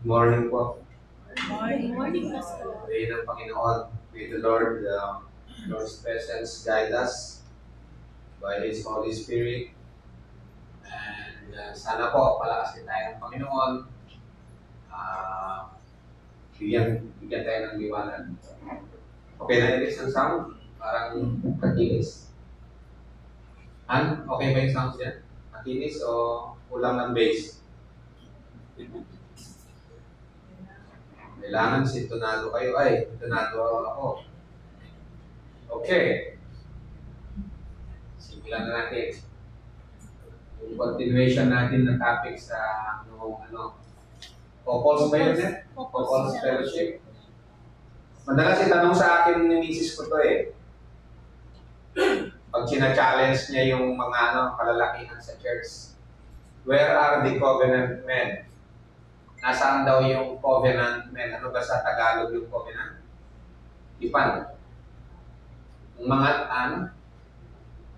Morning po. Morning, Pastor. Pray ng Panginoon. May the Lord, Lord's presence guide us by His Holy Spirit. And sana po, palakasin tayo ng Panginoon. Bigyan tayo ng liwanag. Okay na ilis ang sound? Parang kakinis. Okay ba yung sound dyan? Kakinis o kulang ng bass? Kailangan sintonado kayo. Ay, sintonado ako. Okay. Simulan na natin. Yung continuation natin ng topic sa Couples ba yun eh? Couples Fellowship. Madalas itanong sa akin ni misis ko to eh. Pag sina-challenge niya yung mga kalalakihan sa church. Where are the covenant men? Nasaan daw yung covenant men? Ano ba sa Tagalog yung covenant? Tipan. Yung mga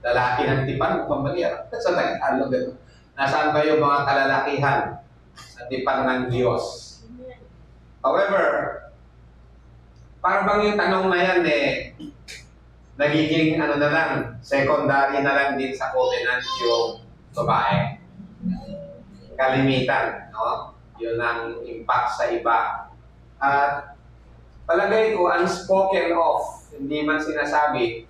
lalaki ng tipan, pamilya. Sa Tagalog ito. Nasaan ba yung mga kalalakihan sa tipan ng Diyos? However, parang yung tanong na yan nagiging na lang, secondary na lang din sa covenant yung babae. Kalimitan, no? Yun ang impact sa iba. At palagay ko, unspoken of, hindi man sinasabi,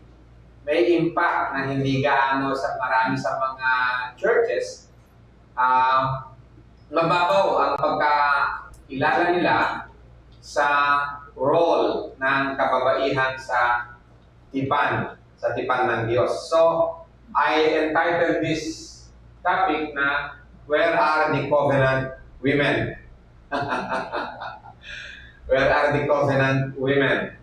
may impact na hindi gaano sa marami sa mga churches. Mababaw ang pagkakilala nila sa role ng kababaihan sa tipan ng Diyos. So, I entitled this topic na, Where are the covenant women? Where are the covenant women?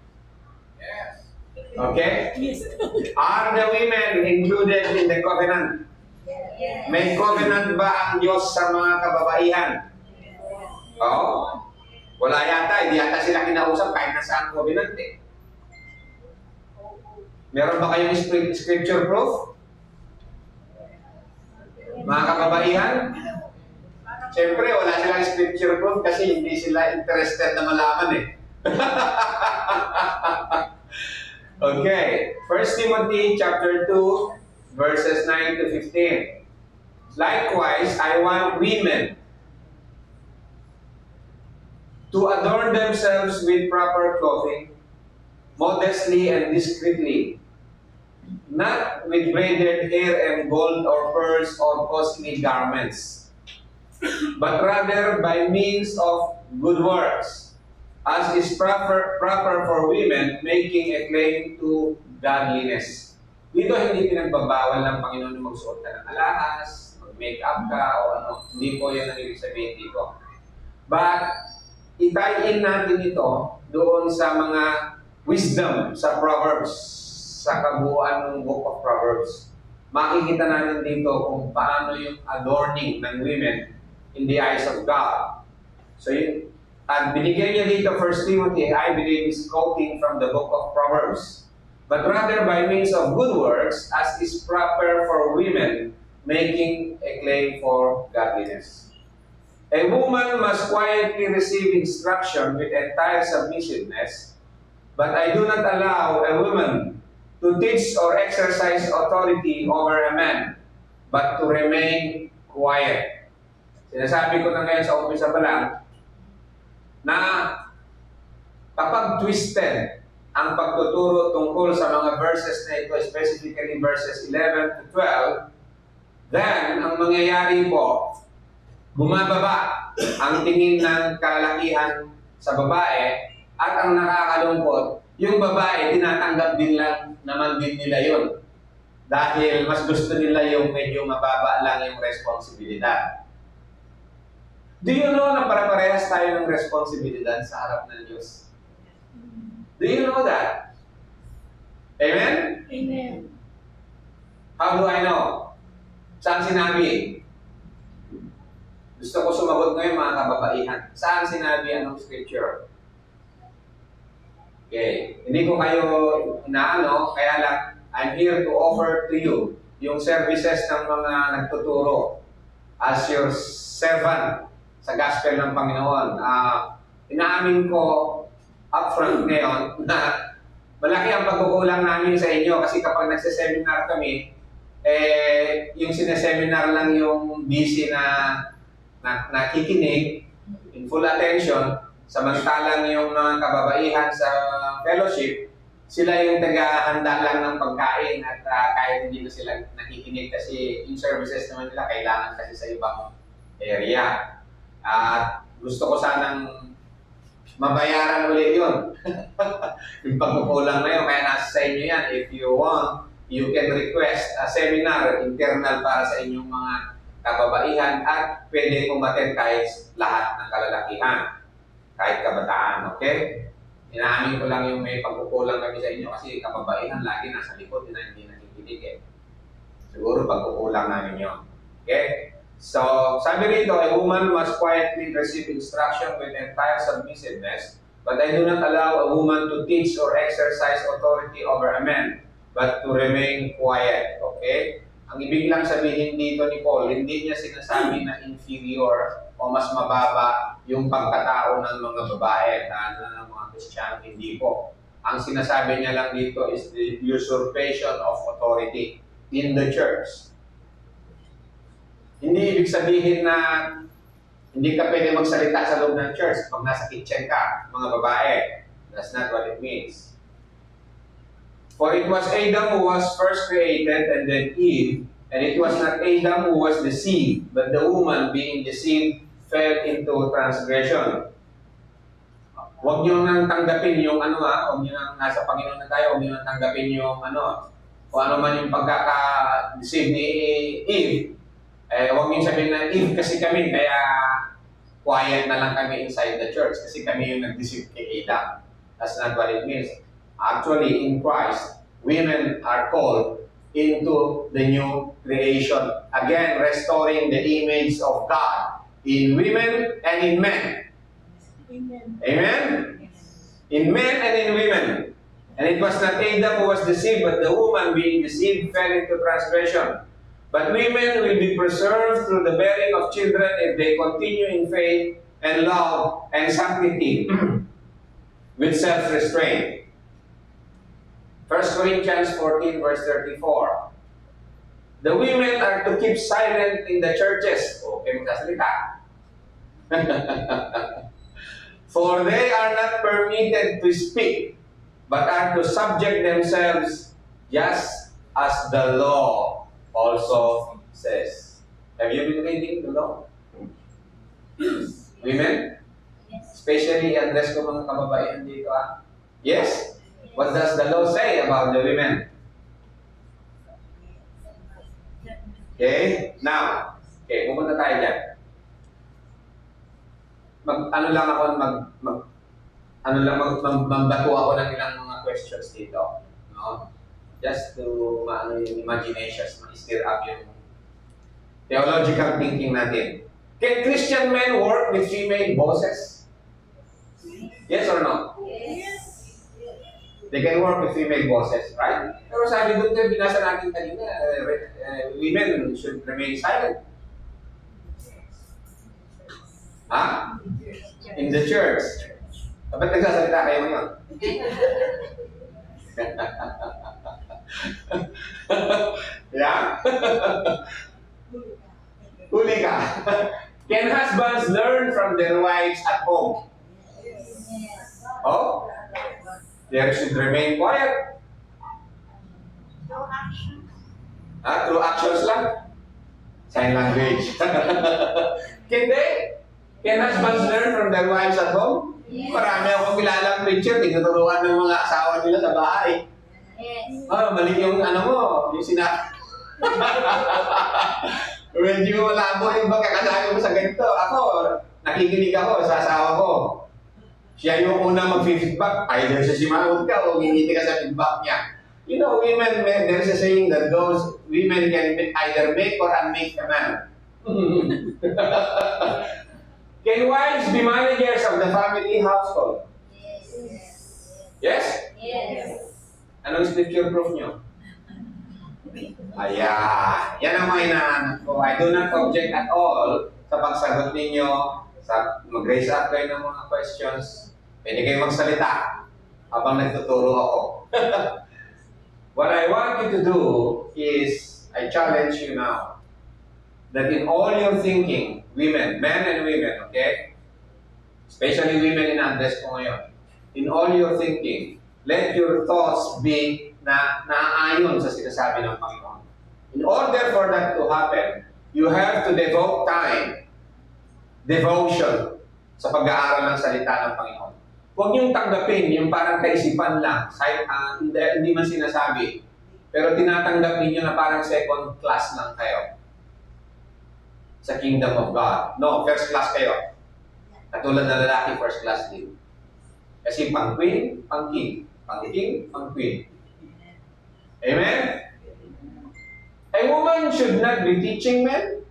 Yes. Okay? Yes. Are the women included in the covenant? Yes. May covenant ba ang Diyos sa mga kababaihan? Oo. Wala yata. Hindi yata sila kinausap kahit nasa ang covenant eh. Meron ba kayong scripture proof? Mga kababaihan? Siyempre, wala silang scripture proof kasi hindi sila interested na malaman eh. Okay. 1 Timothy chapter 2, verses 9 to 15. Likewise, I want women to adorn themselves with proper clothing, modestly and discreetly, not with braided hair and gold or pearls or costly garments, but rather by means of good works, as is proper for women making a claim to godliness. Dito hindi pinagbabawal ng Panginoon na magsuot ka ng alahas, mag-makeup ka, o ano. Hindi po yan ang ibig sabihin dito. But, itain natin ito doon sa mga wisdom sa Proverbs, sa kabuuan ng Book of Proverbs. Makikita natin dito kung paano yung adorning ng women in the eyes of God. So, at binigyan niya dito 1 Timothy, I believe is quoting from the Book of Proverbs. But rather by means of good works, as is proper for women, making a claim for godliness. A woman must quietly receive instruction with entire submissiveness, but I do not allow a woman to teach or exercise authority over a man, but to remain quiet. Sinasabi ko na ngayon sa umpisa pa lang, na kapag twisted ang pagtuturo tungkol sa mga verses na ito, specifically verses 11 to 12, then ang mangyayari po, bumababa ang tingin ng kalalakihan sa babae, at ang nakakalungkot, yung babae, tinatanggap din lang naman din nila yun. Dahil mas gusto nila yung medyo mababa lang yung responsibilidad. Do you know na para-parehas tayo ng responsibilidad sa harap ng Diyos? Do you know that? Amen? Amen. How do I know? Saan sinabi? Gusto ko sumagot ngayon mga kababaihan. Saan sinabi anong scripture? Okay. Hindi ko kayo inaano, kaya lang, I'm here to offer to you yung services ng mga nagtuturo as your servant sa gospel ng Panginoon. Inaamin ko upfront ngayon na malaki ang pagkukulang namin sa inyo kasi kapag nagsiseminar kami, yung sineseminar lang yung busy na nakikinig in full attention, samantalang yung mga kababaihan sa fellowship, sila yung taga-handa lang ng pagkain at kahit hindi na sila nakikinig kasi yung services naman nila kailangan kasi sa ibang area. At gusto ko sanang mabayaran ulit yun. Yung pagkukulang na yun, kaya nasa sa inyo yan. If you want, you can request a seminar internal para sa inyong mga kababaihan at pwede umattend kahit lahat ng kalalakihan, kahit kabataan, okay? Inaamin ko lang yung may pagkukulang kami sa inyo kasi kababaihan lagi nasa likod na hindi nakikinig eh. Siguro pagkukulang namin yun. Okay? So, sabi rito, a woman must quietly receive instruction with entire submissiveness, but I do not allow a woman to teach or exercise authority over a man, but to remain quiet. Okay? Ang ibig lang sabihin dito ni Paul, hindi niya sinasabi na inferior o mas mababa yung pagkatao ng mga babae ng mga Kristiyano, hindi po. Ang sinasabi niya lang dito is the usurpation of authority in the church. Hindi ibig sabihin na hindi ka pwede magsalita sa loob ng church pag nasa kitchen ka, mga babae. That's not what it means. For it was Adam who was first created and then Eve, and it was not Adam who was deceived, but the woman being deceived fell into transgression. Huwag niyo nang tanggapin yung huwag niyo nang nasa Panginoon na tayo, huwag niyo nang tanggapin yung kung ano man yung pagkaka-deceive ni Eve. Huwag niyo sabihin na Eve kasi kami, kaya quiet na lang kami inside the church kasi kami yung nag-deceive kay Adam. That's not what it means. Actually, in Christ, women are called into the new creation. Again, restoring the image of God in women and in men. Amen. Amen? In men and in women. And it was not Adam who was deceived, but the woman being deceived fell into transgression. But women will be preserved through the bearing of children if they continue in faith and love and sanctity with self-restraint. 1 Corinthians 14 verse 34. The women are to keep silent in the churches. Okay, magsasalita. For they are not permitted to speak, but are to subject themselves just as the law also says. Have you been reading the law? Women? Especially address ko mga kababaihan dito. Yes? What does the law say about the women? Okay? Now, pumunta tayo dyan. Magbato ako ng ilang mga questions dito. No? Just to, yung imaginations, ma-stir up yung theological thinking natin. Can Christian men work with female bosses? Yes or no? Yes. They can work with female bosses, right? Pero sabi doon din, binasa natin kanina, women should remain silent. Ha? In the church. Ba't nagsasalita kayo ngayon? Yeah? Huli ka. Can husbands learn from their wives at home? Oh? They should remain quiet. No action. Through actions lang. Sign language. Can husbands learn from their wives at home? Yes. Marami akong kilalang preacher, tinuturuan ng mga asawa nila sa bahay. Yes. Mali yung yung sinabi. Medyo malabo yung pagkakasabi mo sa ganito. Ako, nakikinig ako sa asawa ko. Siya yung unang mag-feedback. Either siya simahod ka o hindi ka sa feedback niya. You know, women, there's a saying that those women can either make or unmake a man. Can wives be managers of the family household? Yes. Yes? Yes. Anong scripture proof nyo? Ayan. Yan ang mga inaanap ko. I do not object at all sa pagsagot ninyo Mag-raise up kayo ng mga questions. Pwede kayo magsalita habang nagtuturo ako. What I want you to do is, I challenge you now, that in all your thinking, women, men and women, okay? Especially women in address ko ngayon. In all your thinking, let your thoughts be na naaayon sa sinasabi ng Panginoon. In order for that to happen, you have to devote time, devotion, sa pag-aaral ng salita ng Panginoon. Huwag niyong tanggapin yung parang kaisipan lang, hindi man sinasabi, pero tinatanggap ninyo na parang second class lang kayo sa kingdom of God. No, first class kayo. Katulad na lalaki, first class din. Kasi pang queen, pang king. Pang king, pang queen. Amen? A woman should not be teaching men.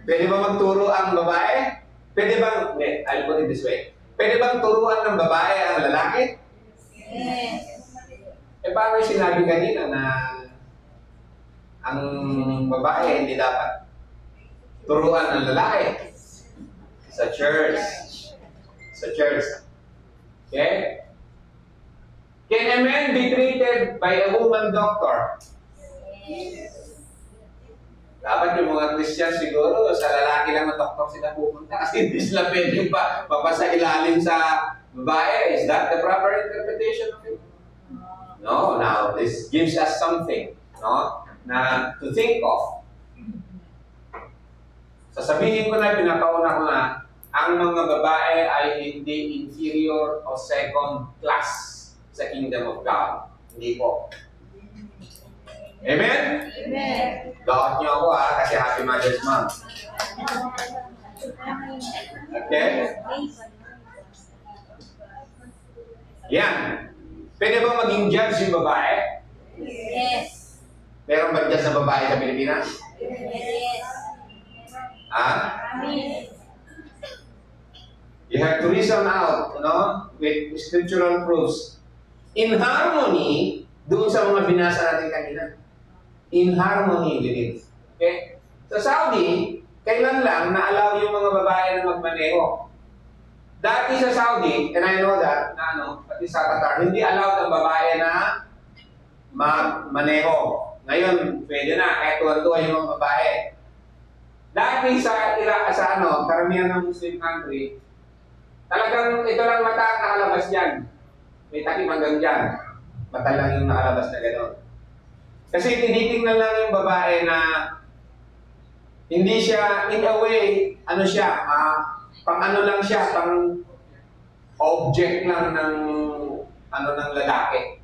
Pwede ba magturo ang babae? Pwede bang, I'll put it this way. Pwede bang turuan ng babae ang lalaki? Yes. Paano yung sinabi kanina na ang babae hindi dapat turuan ng lalaki? Sa church. Sa church. Okay? Can a man be treated by a woman doctor? Yes. Dapat yung mga Christian siguro, sa lalaki lang na doktor sila pupunta kasi hindi sila pwedeng papasa ilalim sa babae. Is that the proper interpretation of it? No, now this gives us something, no, na to think of. Sasabihin ko na, pinakauna ko na, ang mga babae ay hindi inferior o second class sa kingdom of God. Hindi po. Amen? Amen. Daot niyo ako kasi Happy Mother's Month. Okay? Yan. Pwede ba maging judge yung babae? Yes. Meron ba judge na babae sa Pilipinas? Yes. Ha? Amen. You have to reason out, with scriptural proofs. In harmony, doon sa mga binasa natin kanina. In harmony with it. Okay? Sa Saudi, kailan lang na-allow yung mga babae na magmaneho? Dati sa Saudi, and I know that, pati sa Qatar, hindi allowed ang babae na magmaneho. Ngayon, pwede na, kahit tuwan-tuwa yung mga babae. Dati sa karamihan ng Muslim country, talagang ito lang mata ang nakalabas dyan. May takip hanggang dyan. Mata lang yung nakalabas na gano'n. Kasi tinitingnan lang yung babae na hindi siya, in a way, pang lang siya, pang object lang ng ng lalaki.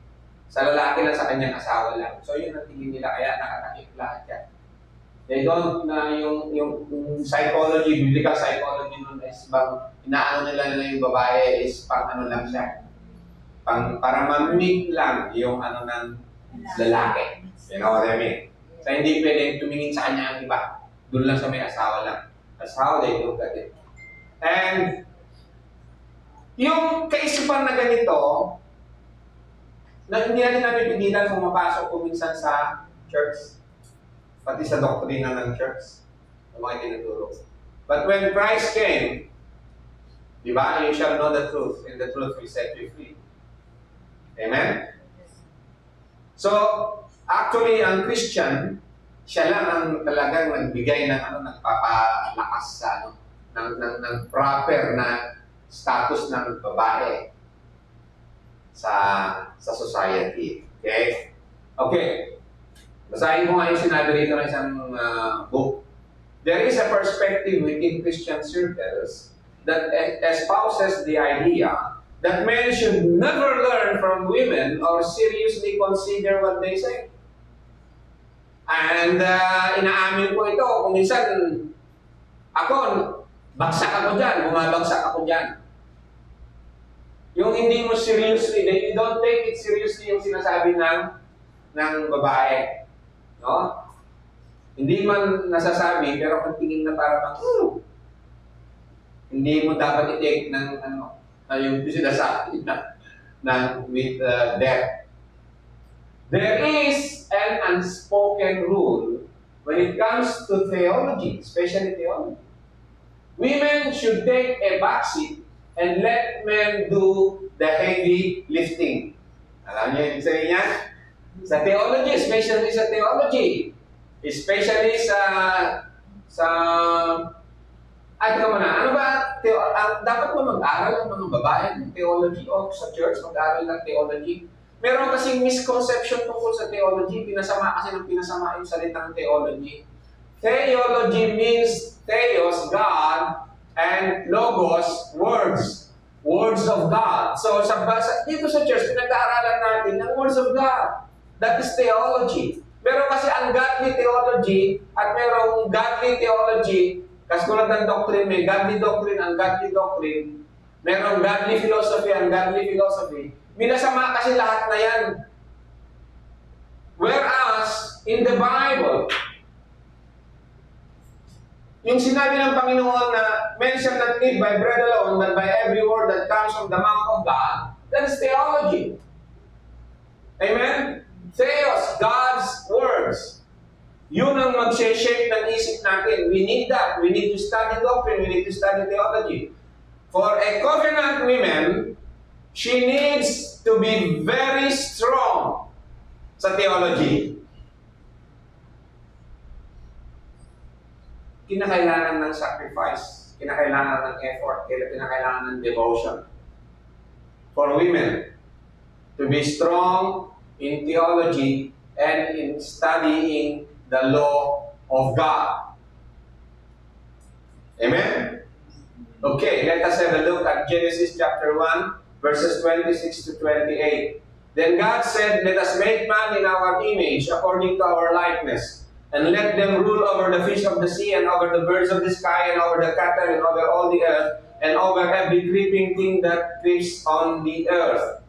Sa lalaki lang, sa kanyang asawa lang. So yun ang tingin nila, kaya nakatakip lahat yan. They don't yung psychology, biblical psychology nun is inaano nila na yung babae is pang lang siya. Para ma-meet lang yung ng lalaki. You know what I mean? So hindi pwedeng tumingin sa kanya ang iba. Doon lang sa may asawa lang. That's how they look at it. And yung kaisipan na ganito, na hindi natin napipigilan kung mapasok kung minsan sa church, pati sa doktrina ng church, ng mga tinuturo. But when Christ came, di ba, you shall know the truth, and the truth will set you free. Amen? So, actually, ang Christian, siya lang ang talagang nagbigay ng nagpapalakas sa ng proper na status ng babae sa society. Okay? Okay. Basahin ko nga yung sinabi rito ng isang book. There is a perspective within Christian circles that espouses the idea that men should never learn from women or seriously consider what they say. And inaamin ko ito, kung minsan ako, bagsak ako dyan, bumabagsak ako dyan. Yung hindi mo seriously, you don't take it seriously yung sinasabi ng babae. No? Hindi man nasasabi, pero kung tingin na parang hindi mo dapat i-take ng yung sinasabi with death. There is an unspoken rule when it comes to theology, especially theology. Women should take a backseat and let men do the heavy lifting. Alam niyo yung ibig sabihin niyan? Sa theology, especially sa theology, especially sa ay, teka muna, ano ba, dapat ba mag-aral ng mga babae ng theology o sa church mag-aral ng theology? Meron kasing misconception tungkol sa theology, pinasama kasi ng pinasama yung salitang theology. Theology means theos, God, and logos, words. Words of God. So, dito sa church, pinag-aaralan natin ng words of God. That is theology. Pero kasi ang godly theology at merong godly theology, kasi tulad ng doctrine, may godly doctrine, ang godly doctrine, merong godly philosophy, ang godly philosophy. Minasama kasi lahat na yan. Whereas, in the Bible, yung sinabi ng Panginoon na men shall not live by bread alone, but by every word that comes from the mouth of God, that is theology. Amen? Theos, God's words. Yun ang mag-shape ng isip natin. We need that. We need to study doctrine. We need to study theology. For a covenant woman, she needs to be very strong sa theology. Kinakailangan ng sacrifice, kinakailangan ng effort, kinakailangan ng devotion. For women to be strong in theology and in studying the law of God. Amen? Okay, let us have a look at Genesis chapter 1, verses 26 to 28. Then God said, let us make man in our image, according to our likeness, and let them rule over the fish of the sea, and over the birds of the sky, and over the cattle, and over all the earth, and over every creeping thing that creeps on the earth.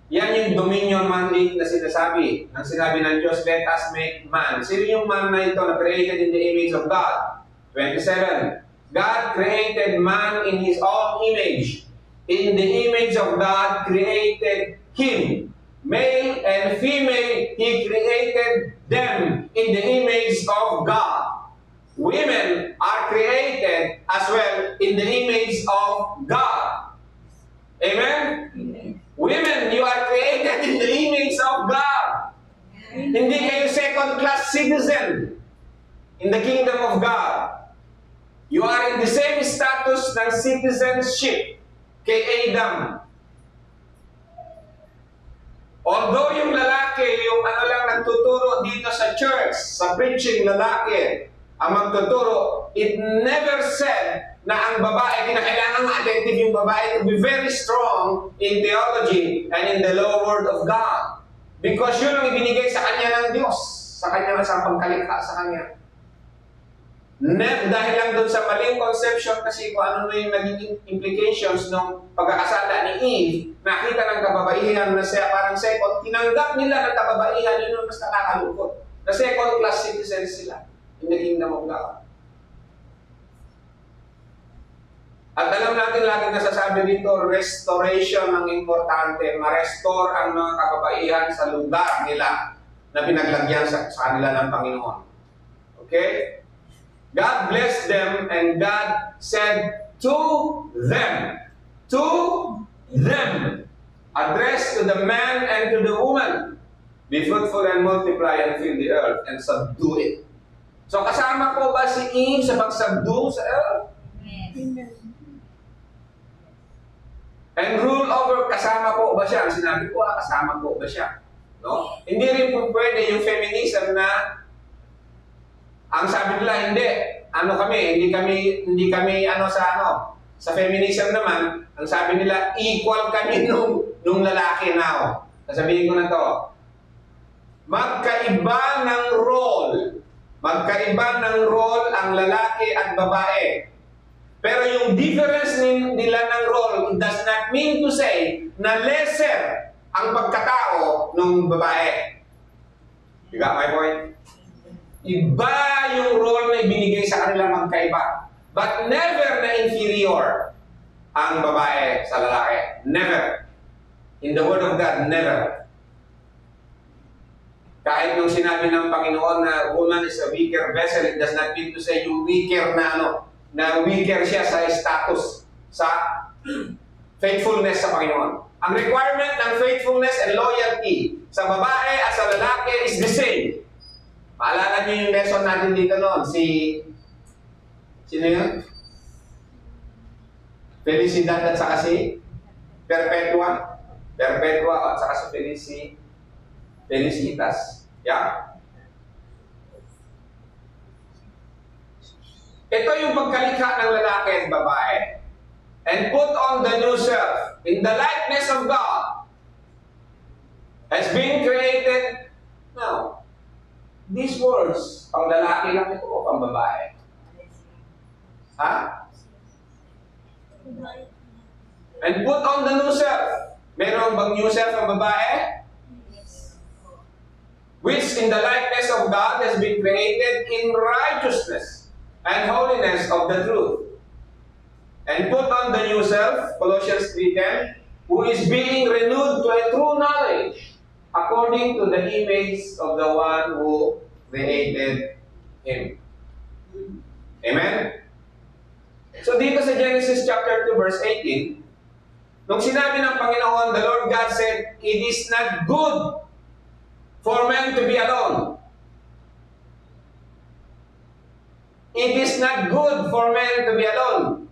Yan yung dominion mandate na sinasabi. Ang sinabi ng Diyos, let us make man. Sino yung man na ito na created in the image of God? 27. God created man in His own image. In the image of God created him. Male and female, He created them in the image of God. Women are created as well in the image of God. Amen? Women, you are created in the image of God. Hindi kayo second-class citizen in the kingdom of God. You are in the same status ng citizenship kay Adam. Although yung lalaki, yung lang nagtuturo dito sa church, sa preaching lalaki, ang magtuturo, it never said na ang babae, kinakailangan ma-attentive yung babae to be very strong in theology and in the law word of God. Because yun ang ibinigay sa kanya ng Diyos, sa kanya sa pagkalikha sa kanya. Dahil lang doon sa maling conception kasi kung ano na yung naging implications ng pagkakasala ni Eve, nakita ng kababaihan na siya parang second, tinanggap nila ng kababaihan, yun ang mas nakakalungkot. Na second class citizens sila in the kingdom of God. At alam natin lagi nasasabi dito, restoration ang importante, ma-restore ang mga kababaihan sa lugar nila na pinaglagyan sa kanila ng Panginoon. Okay? God blessed them and God said to them, addressed to the man and to the woman, be fruitful and multiply and fill the earth and subdue it. So kasama po ba si Eve sa pag-subdue sa earth? Yes. And rule over, kasama po ba siya? Ang sinabi ko, kasama po ba siya? No? Hindi rin po pwede yung feminism na ang sabi nila, hindi kami sa feminism naman, ang sabi nila, equal kami nung lalaki now. Sasabihin ko na to, magkaiba ng role ang lalaki at babae. Pero yung difference nila ng role does not mean to say na lesser ang pagkatao ng babae. You got my point? Iba yung role na ibinigay sa kanila magkaiba. But never na inferior ang babae sa lalaki. Never. In the Word of God, never. Kahit nung sinabi ng Panginoon na woman is a weaker vessel, it does not mean to say yung weaker na na weaker siya sa status, sa faithfulness sa Panginoon. Ang requirement ng faithfulness and loyalty sa babae at sa lalaki is the same. Maalala niyo yung lesson natin dito noon, sino yun? Felicidad at saka si Perpetua. Perpetua at saka si Felicitas. Yeah? Ito yung pagkalikha ng lalaki at babae. And put on the new self in the likeness of God has been created. Now, these words, pang lalaki lang ito o pang babae? Ha? And put on the new self. Meron bang new self ang babae? Which in the likeness of God has been created in righteousness and holiness of the truth. And put on the new self, Colossians 3:10, who is being renewed to a true knowledge according to the image of the one who created him. Amen? So dito sa Genesis chapter 2 verse 18, nung sinabi ng Panginoon, the Lord God said, it is not good for men to be alone. It is not good for men to be alone.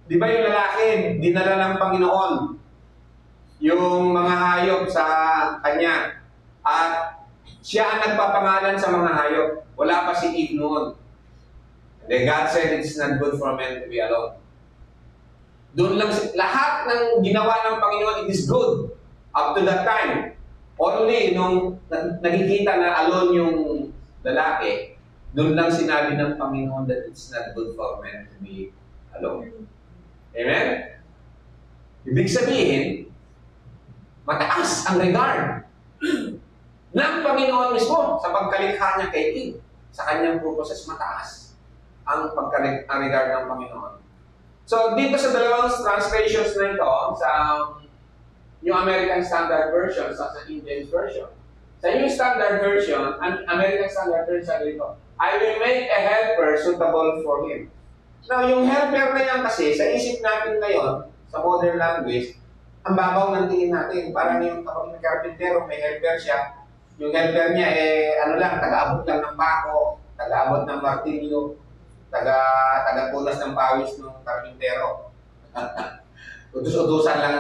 Di ba yung lalaki, dinala ng Panginoon yung mga hayop sa kanya. At siya ang nagpapangalan sa mga hayop. Wala pa si Eve noon. And then God said, it's not good for men to be alone. Doon lang, lahat ng ginawa ng Panginoon, it is good. Up to that time. Only nung nakikita na alone yung lalaki, doon lang sinabi ng Panginoon that it's not good for men to be alone. Amen? Ibig sabihin, mataas ang regard ng Panginoon mismo sa pagkalikha niya kay Eve. Sa kanyang purposes, mataas ang regard ng Panginoon. So, dito sa dalawang translations na ito, sa New American Standard Version, sa King James Version. Sa New Standard Version, American Standard Version, sabi dito, I will make a helper suitable for him. Now, yung helper na yan kasi, sa isip natin ngayon, sa modern language, ang babaw ng tingin natin. Parang yung kapag may karpintero, may helper siya. Yung helper niya, taga-abot lang ng pako, taga-abot ng martilyo, taga-punas ng pawis ng karpintero. Utus-utusan lang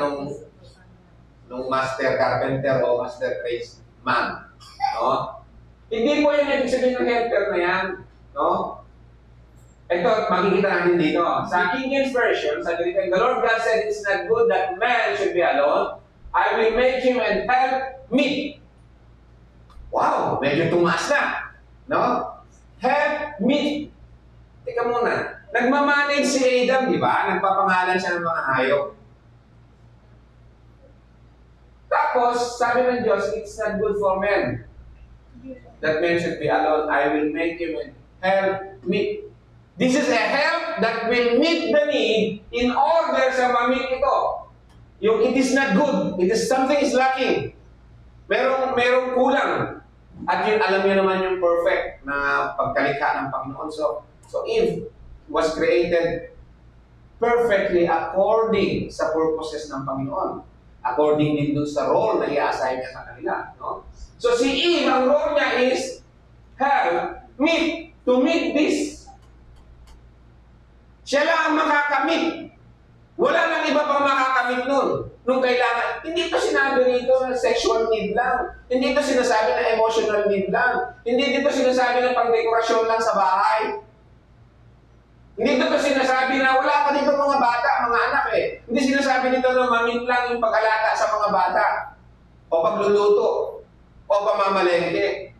nung master carpenter o master tradesman. No? Hindi po yung ibig sabihin ng helper na yan. No? Ito, makikita natin dito. Sa King James Version, sabi dito, the Lord God said, it's not good that man should be alone. I will make him and help me. Wow, medyo tumaas na. No? Help me. Teka muna. Nagmamanage si Adam, di ba? Nagpapangalan siya ng mga hayop. Tapos, sabi ng Diyos, it's not good for men that men should be alone. I will make him and help me. This is a help that will meet the need in order sa ma-meet ito. Yung it is not good, it is something is lacking. Merong kulang. At yun, alam niyo naman yung perfect na pagkalikha ng Panginoon. So Eve was created perfectly according sa purposes ng Panginoon. According din dun sa role na i-assign niya sa kanila. No? So si Eve, ang role niya is help, to meet this. Siya lang ang makakamit. Wala nang iba pang makakamit nun. Nung kailangan, hindi ito sinabi rito na sexual need lang. Hindi ito sinasabi na emotional need lang. Hindi dito sinasabi na pang-dekorasyon lang sa bahay. Hindi ito sinasabi na wala pa dito mga bata, mga anak eh. Hindi sinasabi dito na mamit lang yung pag-alata sa mga bata. O pagluluto. O pamamalengke.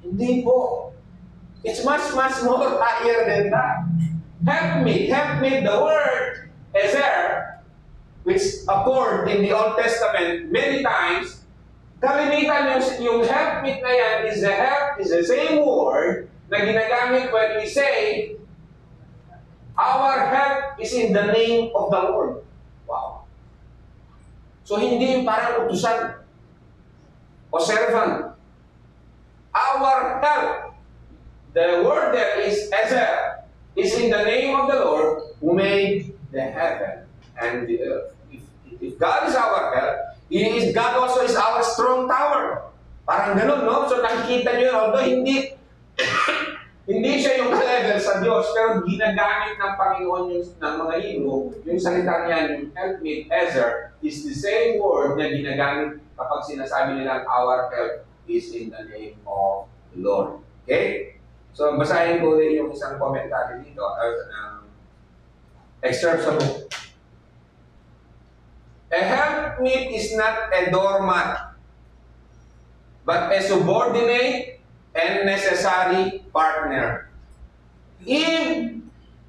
Hindi po. It's much, much more higher than that. Help me, the word Ezer, which occurred in the Old Testament many times, kalimitan yung help me na yan is the same word na ginagamit when we say, our help is in the name of the Lord. Wow. So hindi yung parang utusan o servant. Our help, the word there is Ezer. is in the name of the Lord who made the heaven and the earth. If God is our help, God also is our strong tower. Parang ganun, no? So nakikita nyo, although hindi siya yung level sa Diyos, pero ginagamit ng Panginoon ng mga Hebrew, yung salita niya, yung helpmate, Ezer, is the same word na ginagamit kapag sinasabi nilang our help is in the name of the Lord. Okay? So, basahin ko ulit yung isang commentary dito, excerpt sa book. A helpmeet is not a doormat, but a subordinate and necessary partner. Eve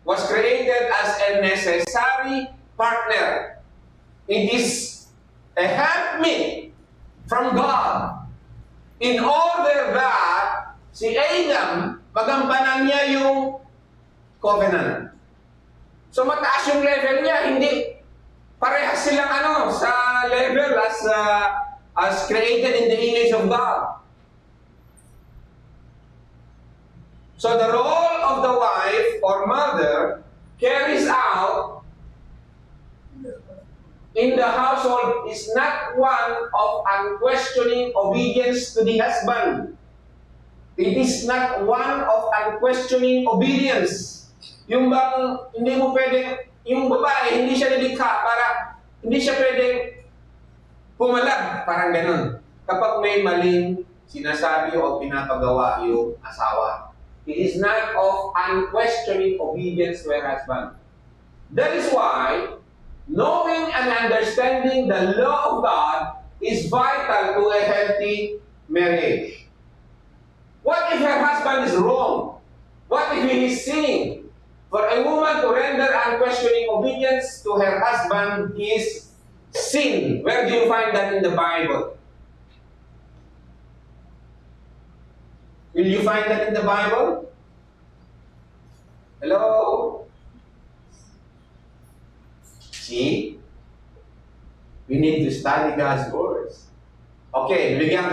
was created as a necessary partner. It is a helpmeet from God. In order that si Adam, magampanan niya yung covenant. So mataas yung level niya, hindi parehas silang sa level as created in the image of God. So the role of the wife or mother carries out in the household is not one of unquestioning obedience to the husband. It is not one of unquestioning obedience. Yung bang hindi mo pwedeng, yung babae hindi siya nilikha para, hindi siya pwedeng pumalag, parang ganun. Kapag may maling sinasabi o pinapagawa yung asawa. It is not of unquestioning obedience to her husband. That is why, knowing and understanding the law of God is vital to a healthy marriage. What if her husband is wrong? What if he is sinning? For a woman to render unquestioning obedience to her husband is sin. Where do you find that in the Bible? Will you find that in the Bible? Hello? See? We need to study God's words. Okay, bigyan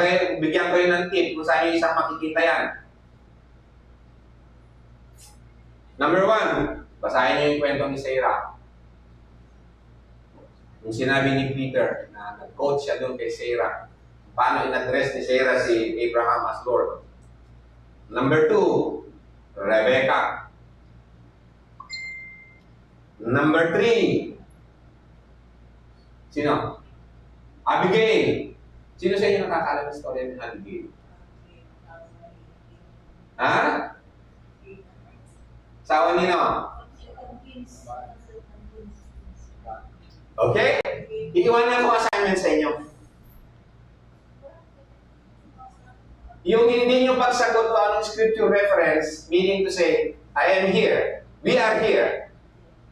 kayo ng tip kung saan yung isang makikita yan. Number 1, basahin niyo yung kwento ni Sarah. Yung sinabi ni Peter na nag-coach siya doon kay Sarah. Paano in-address ni Sarah si Abraham as Lord. Number 2, Rebecca. Number 3, sino? Abigail. Sino sa inyo nakakaalam ng story ni Abigail? Ha? Sawa nino? Okay? Iiwan niya po assignment sa inyo. Yung hindi nyo pagsagot ko anong scripture reference, meaning to say, I am here. We are here.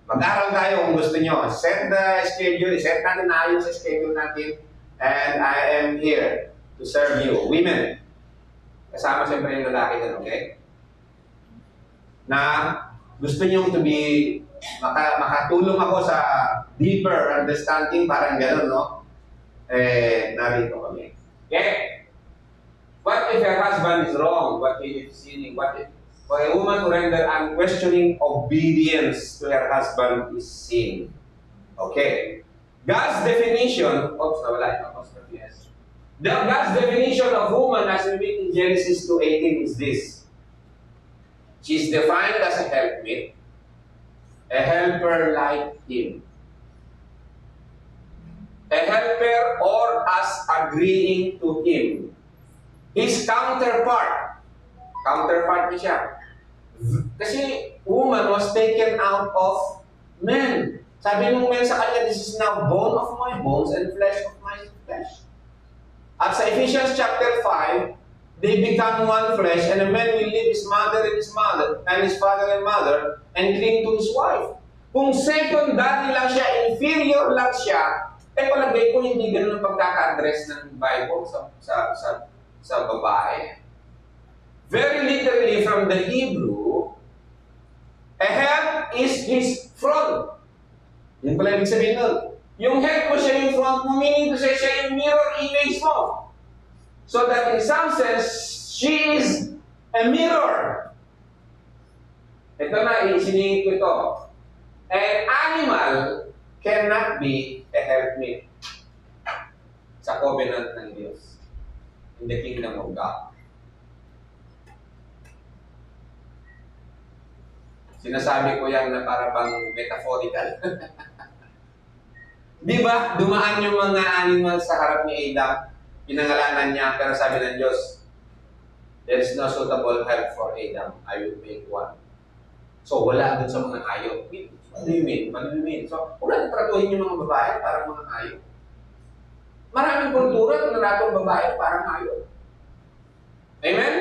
Mag-aral tayo kung gusto nyo. Set the schedule. Set natin na ayos sa schedule natin. And I am here to serve you. Women. Kasama siyempre yung lalaki doon, okay? Na gusto nyo to be, makatulong ako sa deeper understanding, parang gano'n, no? Narito kami. Okay? What if her husband is wrong? What if he's sinning? What if for a woman to render unquestioning obedience to her husband is sin? Okay. God's definition, God's definition of woman as we read in Genesis 2:18 is this. She is defined as a helpmate, a helper like him. A helper or as agreeing to him. His counterpart. Counterpart niya siya. Kasi woman was taken out of men. Sabi ng men sa kanya, this is now bone of my bones and flesh of my flesh. At sa Ephesians chapter 5, they become one flesh, and a man will leave his mother and his father and mother, and cling to his wife. Kung secondary lang siya, inferior lang siya, palagay ko hindi ganun ang pagkaka-address ng Bible sa babae. Very literally from the Hebrew, a help is his front. Yun pala ibig sabihin nun. Yung help mo siya yung front mo, meaning to say siya yung mirror image mo. So that in some sense, she is a mirror. Ito na, isiningit ko ito. An animal cannot be a helpmate sa covenant ng Diyos in the kingdom of God. Sinasabi ko yan na para bang metaphorical. Di ba? Dumaan yung mga animals sa harap ni Adam. Pinangalanan niya, pero sabi ng Diyos, there is no suitable help for Adam. I will make one. So, wala dun sa mga hayop. What do you mean? What do you mean? So, wala na tratuhin yung mga babae parang mga hayop. Maraming kultura na natong babae parang hayop. Amen?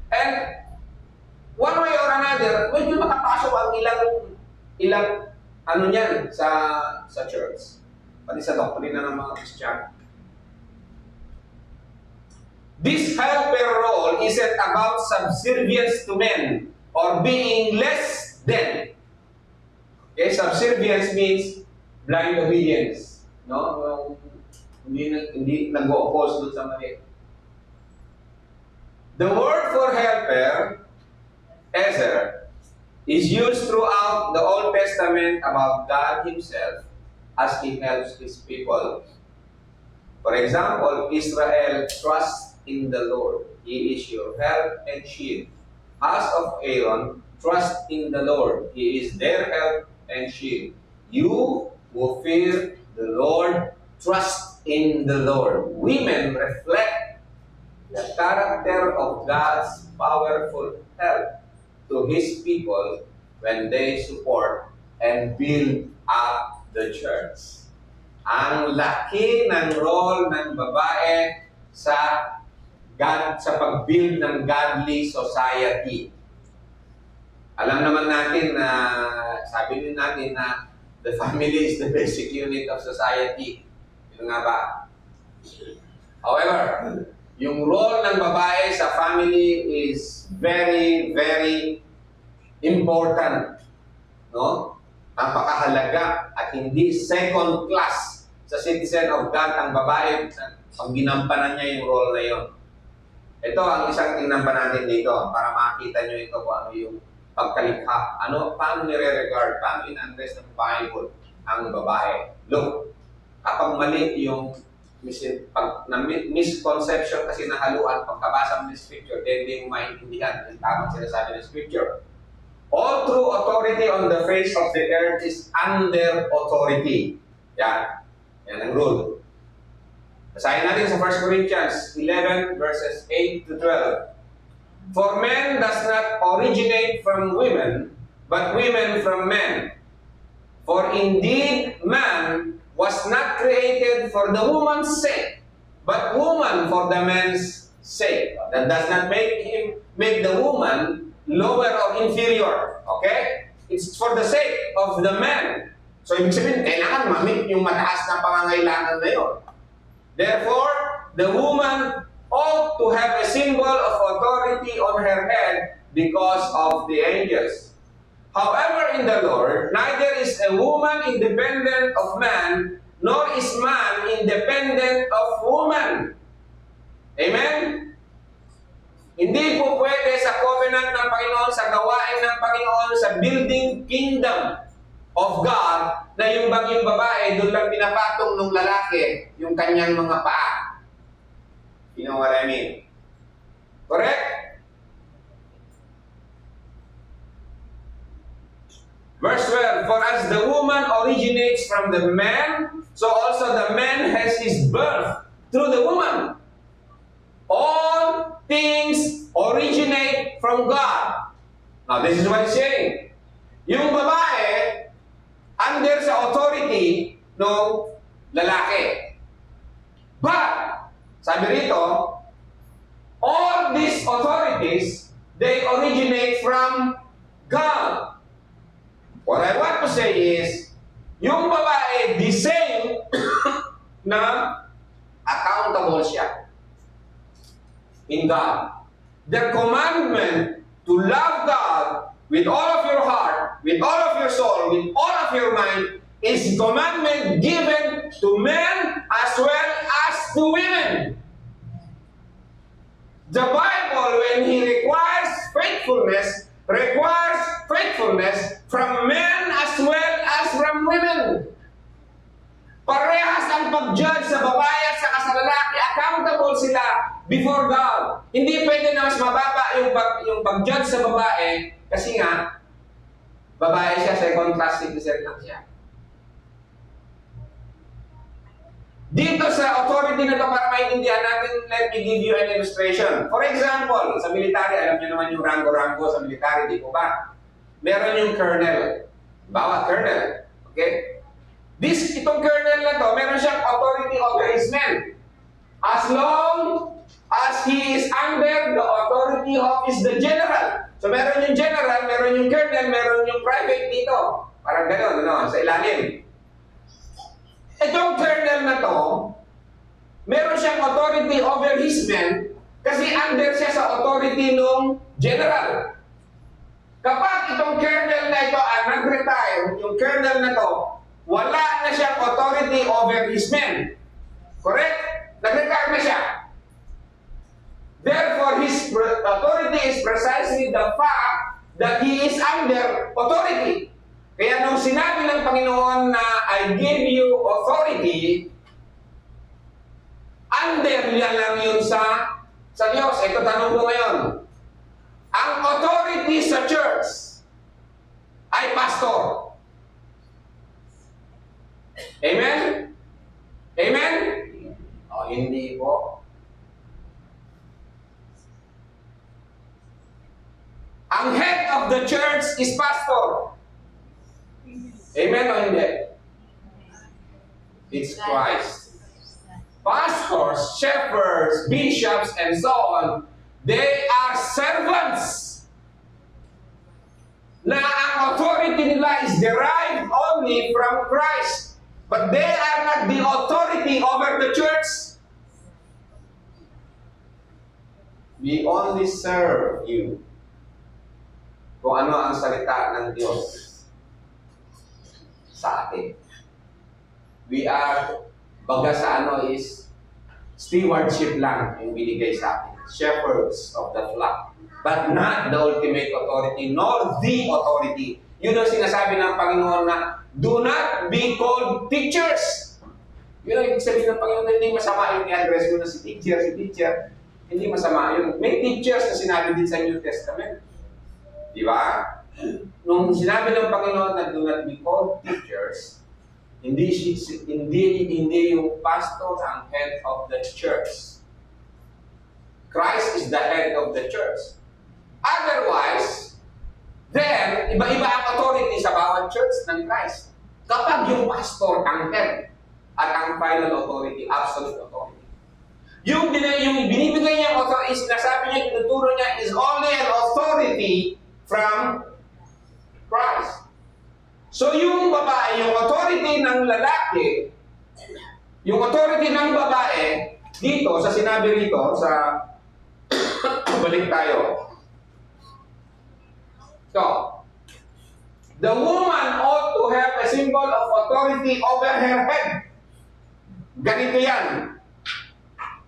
And, one way or another, medyo makapasok ang ilang ano niyan sa church. Pati sa doktrina ng mga Christian. This helper role isn't about subservience to men or being less than. Okay, subservience means blind obedience. No? Hindi nag-o-oppose doon sa mali. The word for helper, Ezer, is used throughout the Old Testament about God Himself as He helps His people. For example, Israel trusts in the Lord. He is your help and shield. House of Aaron, trust in the Lord. He is their help and shield. You who fear the Lord, trust in the Lord. Women reflect the character of God's powerful help to His people when they support and build up the church. Ang laki ng role ng babae sa pag-build ng godly society. Alam naman natin na, sabi din natin na the family is the basic unit of society. Yun nga ba? However, yung role ng babae sa family is very, very important. No? Napakahalaga at hindi second class sa citizen of God ang babae pag ginampanan niya yung role na yun. Ito ang isang tingnan pa natin dito para makita nyo ito kung ano yung pagkalikha. Paano nire-regard, paano in-address ng Bible ang babae. Look, kapag mali yung misconception kasi nahaluan pagkabasa mo ng scripture, then hindi mo maintindihan ang tamang sinasabi ng scripture. All true authority on the face of the earth is under authority. Yan. Yan ang rule. Basahin natin sa 1 Corinthians 11 verses 8 to 12. For men does not originate from women, but women from men. For indeed man was not created for the woman's sake, but woman for the man's sake. That does not make the woman lower or inferior. Okay? It's for the sake of the man. So, ibig sabihin, kailangan ma-meet yung mataas na pangangailangan na yun. Therefore, the woman ought to have a symbol of authority on her head because of the angels. However, in the Lord, neither is a woman independent of man, nor is man independent of woman. Amen? Hindi po pwede sa covenant ng Panginoon, sa gawain ng Panginoon, sa building kingdom of God, na yung babae, doon lang pinapatong ng lalaki yung kanyang mga paa. You know what I mean? Correct? Verse 12, for as the woman originates from the man, so also the man has his birth through the woman. All things originate from God. Now, this is what he's saying. Yung babae, under sa authority ng lalaki. But, sabi rito, all these authorities, they originate from God. What I want to say is, yung babae, the same na accountable siya in God. The commandment to love God with all of your heart, with all of your soul, with all of your mind, is commandment given to men as well as to women. The Bible, when He requires faithfulness, requires faithfulness from men as well as from women. Parehas ang pag-judge sa babae at saka sa lalaki. Accountable sila before God. Hindi pwede na mas mababa yung pag-judge sa babae kasi nga, babae siya, second class citizen lang siya. Dito sa authority na ito, para maintindihan natin, let me give you an illustration. For example, sa military, alam niyo naman yung rango-rango sa military, di po ba? Meron yung colonel. Bawat colonel. Okay? Itong colonel na to, meron siyang authority over his men. As long as he is under the authority of the general. So meron yung general, meron yung colonel, meron yung private dito. Parang gano'n, ano, sa ilalim. Itong colonel na to, meron siyang authority over his men kasi under siya sa authority ng general. Kapag itong colonel na ito nag-retire, yung colonel na to, wala na siyang authority over his men. Correct? Nag-retire na siya. Therefore, his authority is precisely the fact that he is under authority. Kaya nung sinabi ng Panginoon na I give you authority, under niya lang yun sa Diyos. Ito tanong ko ngayon. Ang authority sa church ay pastor. Amen? Amen? O, hindi po. Ang head of the church is pastor. Amen o hindi? It's Christ. Pastors, shepherds, bishops, and so on, they are servants. Na ang authority nila is derived only from Christ. But they are not the authority over the church. We only serve you. Kung ano ang salita ng Diyos sa atin. We are, baga sa ano is, stewardship lang yung binigay sa atin. Shepherds of the flock. But not the ultimate authority, nor the authority. Yun ang sinasabi ng Panginoon na, do not be called teachers. Yun ang ibig sabihin ng Panginoon na hindi masama yung i-address mo na si teacher. Hindi masama yun. May teachers na sinabi din sa New Testament. Di ba? Nung sinabi ng Panginoon na do not be called teachers, hindi yung pastor ang head of the church. Christ is the head of the church. Otherwise, then, iba-iba ang authority sa bawat church ng Christ. Kapag yung pastor ang head at ang final authority, absolute authority. Yung binibigay niya authority, sinasabi niya, tinuturo niya, is only an authority from Christ. So yung babae, yung authority ng lalaki, yung authority ng babae, dito, sa sinabi rito, sa balik tayo. So, the woman ought to have a symbol of authority over her head. Ganito yan.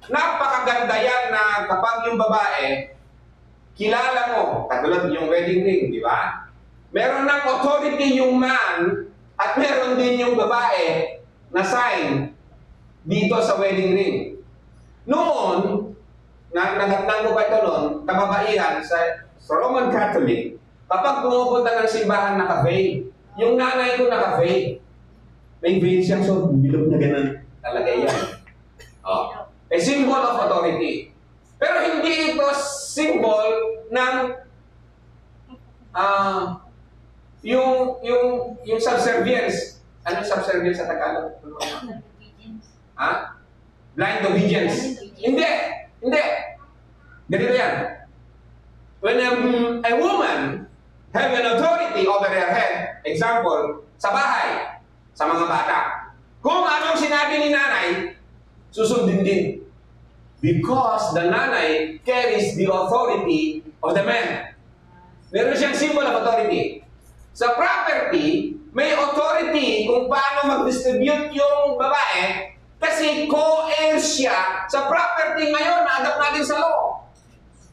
Napakaganda yan na kapag yung babae, kilala mo, katulad yung wedding ring, di ba? Meron ng authority yung man at meron din yung babae na sign dito sa wedding ring. Noon, nagatnan ko pa ito noon, kababaihan sa Roman Catholic, kapag pumupunta ng simbahan naka-veil, yung nanay ko naka-veil. May veil siyang so bilog na ganun. Talaga yan. Oh. A symbol of authority. Pero hindi ito symbol ng yung subservience. Ano subservience sa Tagalog? Ha? Blind obedience. Hindi. Hindi. Ganito yan. When a woman have an authority over her head, example, sa bahay, sa mga bata, kung anong sinabi ni nanay, susundin din. Because the nanay carries the authority of the man. Meron siyang symbol of authority. Sa property, may authority kung paano mag-distribute yung babae kasi co-heir siya sa property ngayon na adapt natin sa law.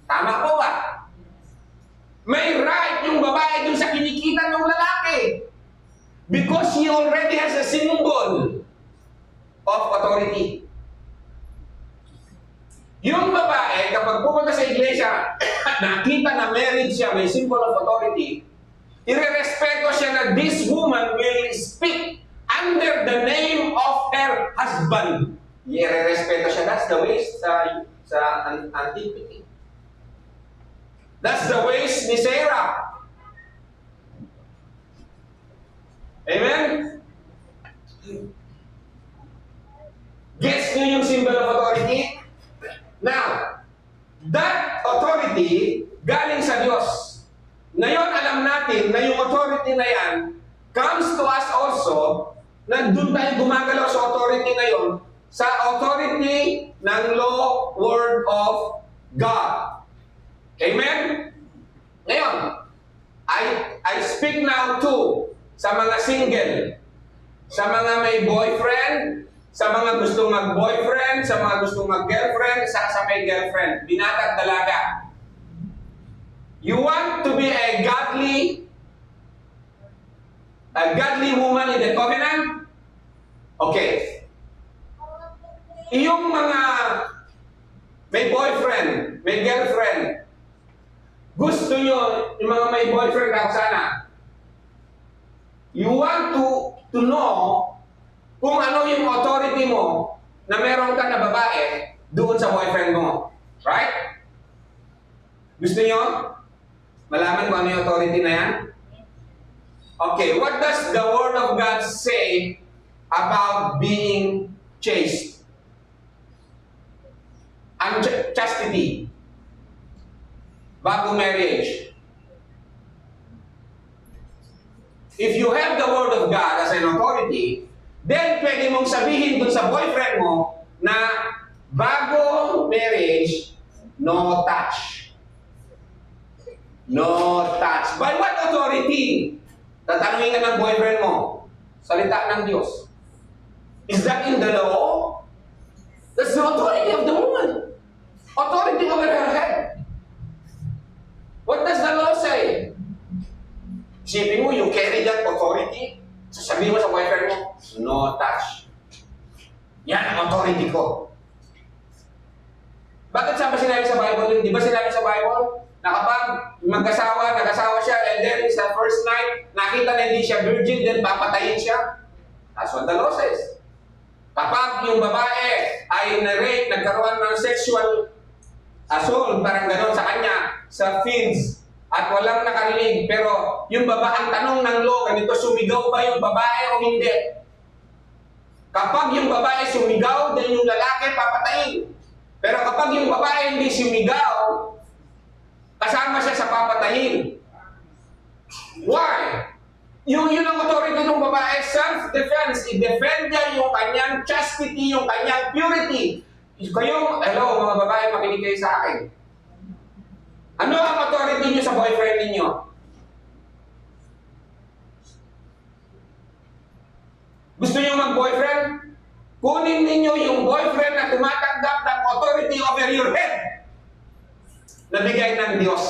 Tama po ba? May right babae dun sa kinikita ng lalaki. Because he already has a symbol of authority. Yung babae, kapag pumunta sa iglesia at nakita na married siya, may symbol of authority, irerespeto siya na this woman will speak under the name of her husband. Irerespeto siya. That's the way sa antiquity. That's the ways ni Sarah. Amen? Gets nyo yung symbol of authority? Now, that authority galing sa Diyos. Ngayon, alam natin na yung authority na yan comes to us also na doon tayo gumagalaw sa authority na yun, sa authority ng law, word of God. Amen? Ngayon, I speak now to sa mga single, sa mga may boyfriend, sa mga gustong mag-boyfriend, sa mga gustong mag-girlfriend, sa may girlfriend, binata at dalaga. You want to be a godly woman in the covenant? Okay. Yung mga may boyfriend, may girlfriend, gusto nyo, yung mga may boyfriend ako sana, you want to know kung ano yung authority mo na meron ka na babae doon sa boyfriend mo. Right? Gusto nyo malaman kung ano yung authority na yan? Okay, what does the Word of God say about being chaste? And chastity. Bago marriage. If you have the Word of God as an authority, then pwede mong sabihin dun sa boyfriend mo na bago marriage, no touch. No touch. By what authority? Tatanungin ka ng boyfriend mo. Salita ng Diyos. Is that in the law? That's the authority of the woman. Authority over her head. What does the law say? Isipin mo, you carry that authority. Sasabihin mo sa boyfriend mo, no touch. Yan ang authority ko. Bakit saan ba sinabi sa Bible? Di ba sinabi sa Bible na kapag nag-asawa siya, and then sa first night, nakita na hindi siya virgin, then papatayin siya? That's what the law says. Kapag yung babae ay na-rape, nagkaroon ng sexual assault, parang gano'n sa kanya, sa fields, at walang nakarinig, pero yung babae, ang tanong ng law, ganito, sumigaw ba yung babae o hindi? Kapag yung babae sumigaw, then yung lalaki papatayin. Pero kapag yung babae hindi sumigaw, kasama siya sa papatayin. Why? Yung ang authority ng babae, self-defense. I-defend niya yung kanyang chastity, yung kanyang purity. Hello mga babae, makinig kayo sa akin. Ano ang authority niyo sa boyfriend ninyo? Gusto niyo mag-boyfriend? Kunin ninyo yung boyfriend na tumatanggap ng authority over your head na bigay ng Diyos.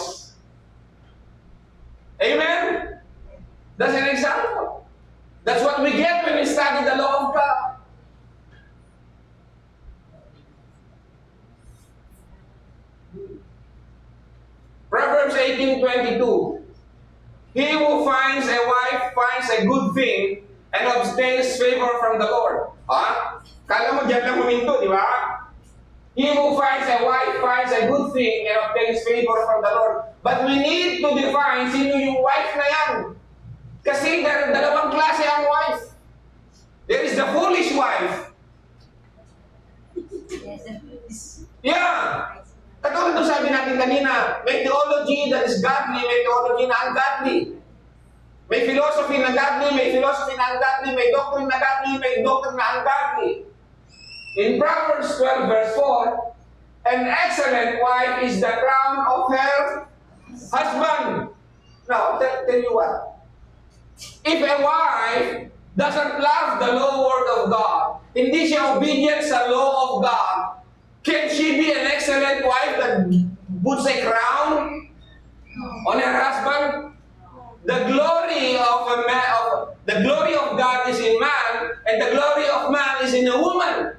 Amen? That's an example. That's what we get when we study the law of God. Proverbs 18:22. He who finds a wife finds a good thing and obtains favor from the Lord. Ha? Kala mo dyan lang huminto, di ba? He who finds a wife finds a good thing and obtains favor from the Lord. But we need to define sino yung wife na yan. Kasi dalawang klase ang wife. There is the foolish wife. Yeah. Katulad nung sabi natin kanina, may theology that is godly, may theology na ungodly. May philosophy na godly, may philosophy na ungodly, may doctrine na godly, may doctrine na ungodly. In Proverbs 12 verse 4, an excellent wife is the crown of her husband. Now, tell you what. If a wife doesn't love the law word of God, hindi siya obedient sa law of God, can she be an excellent wife that puts a crown on her husband? the glory of a man, the glory of God is in man, and the glory of man is in a woman.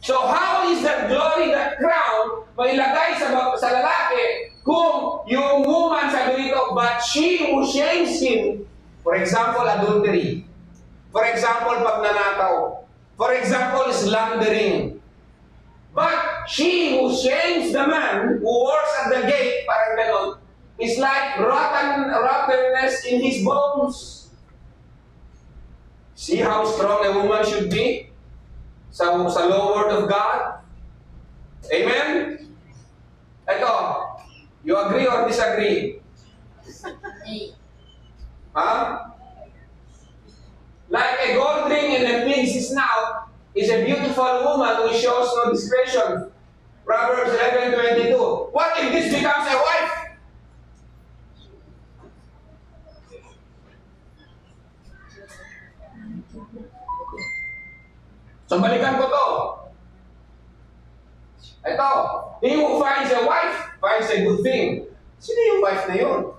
So how is that glory, that crown, mailagay sa lalaki kung yung woman sabi dito, but she who shames him, for example, adultery, for example, pagnanakaw, for example, slandering, but she who shames the man who works at the gate, parang ganon, is like rottenness in his bones. See how strong a woman should be sa law word of God? Amen? Ito, you agree or disagree? Huh? Like a gold ring in a pig's snout is a beautiful woman who shows no discretion. Proverbs 11:22. What if this becomes a wife? So balikan ko to. Ito, he who finds a wife finds a good thing. Sino yung wife na yun?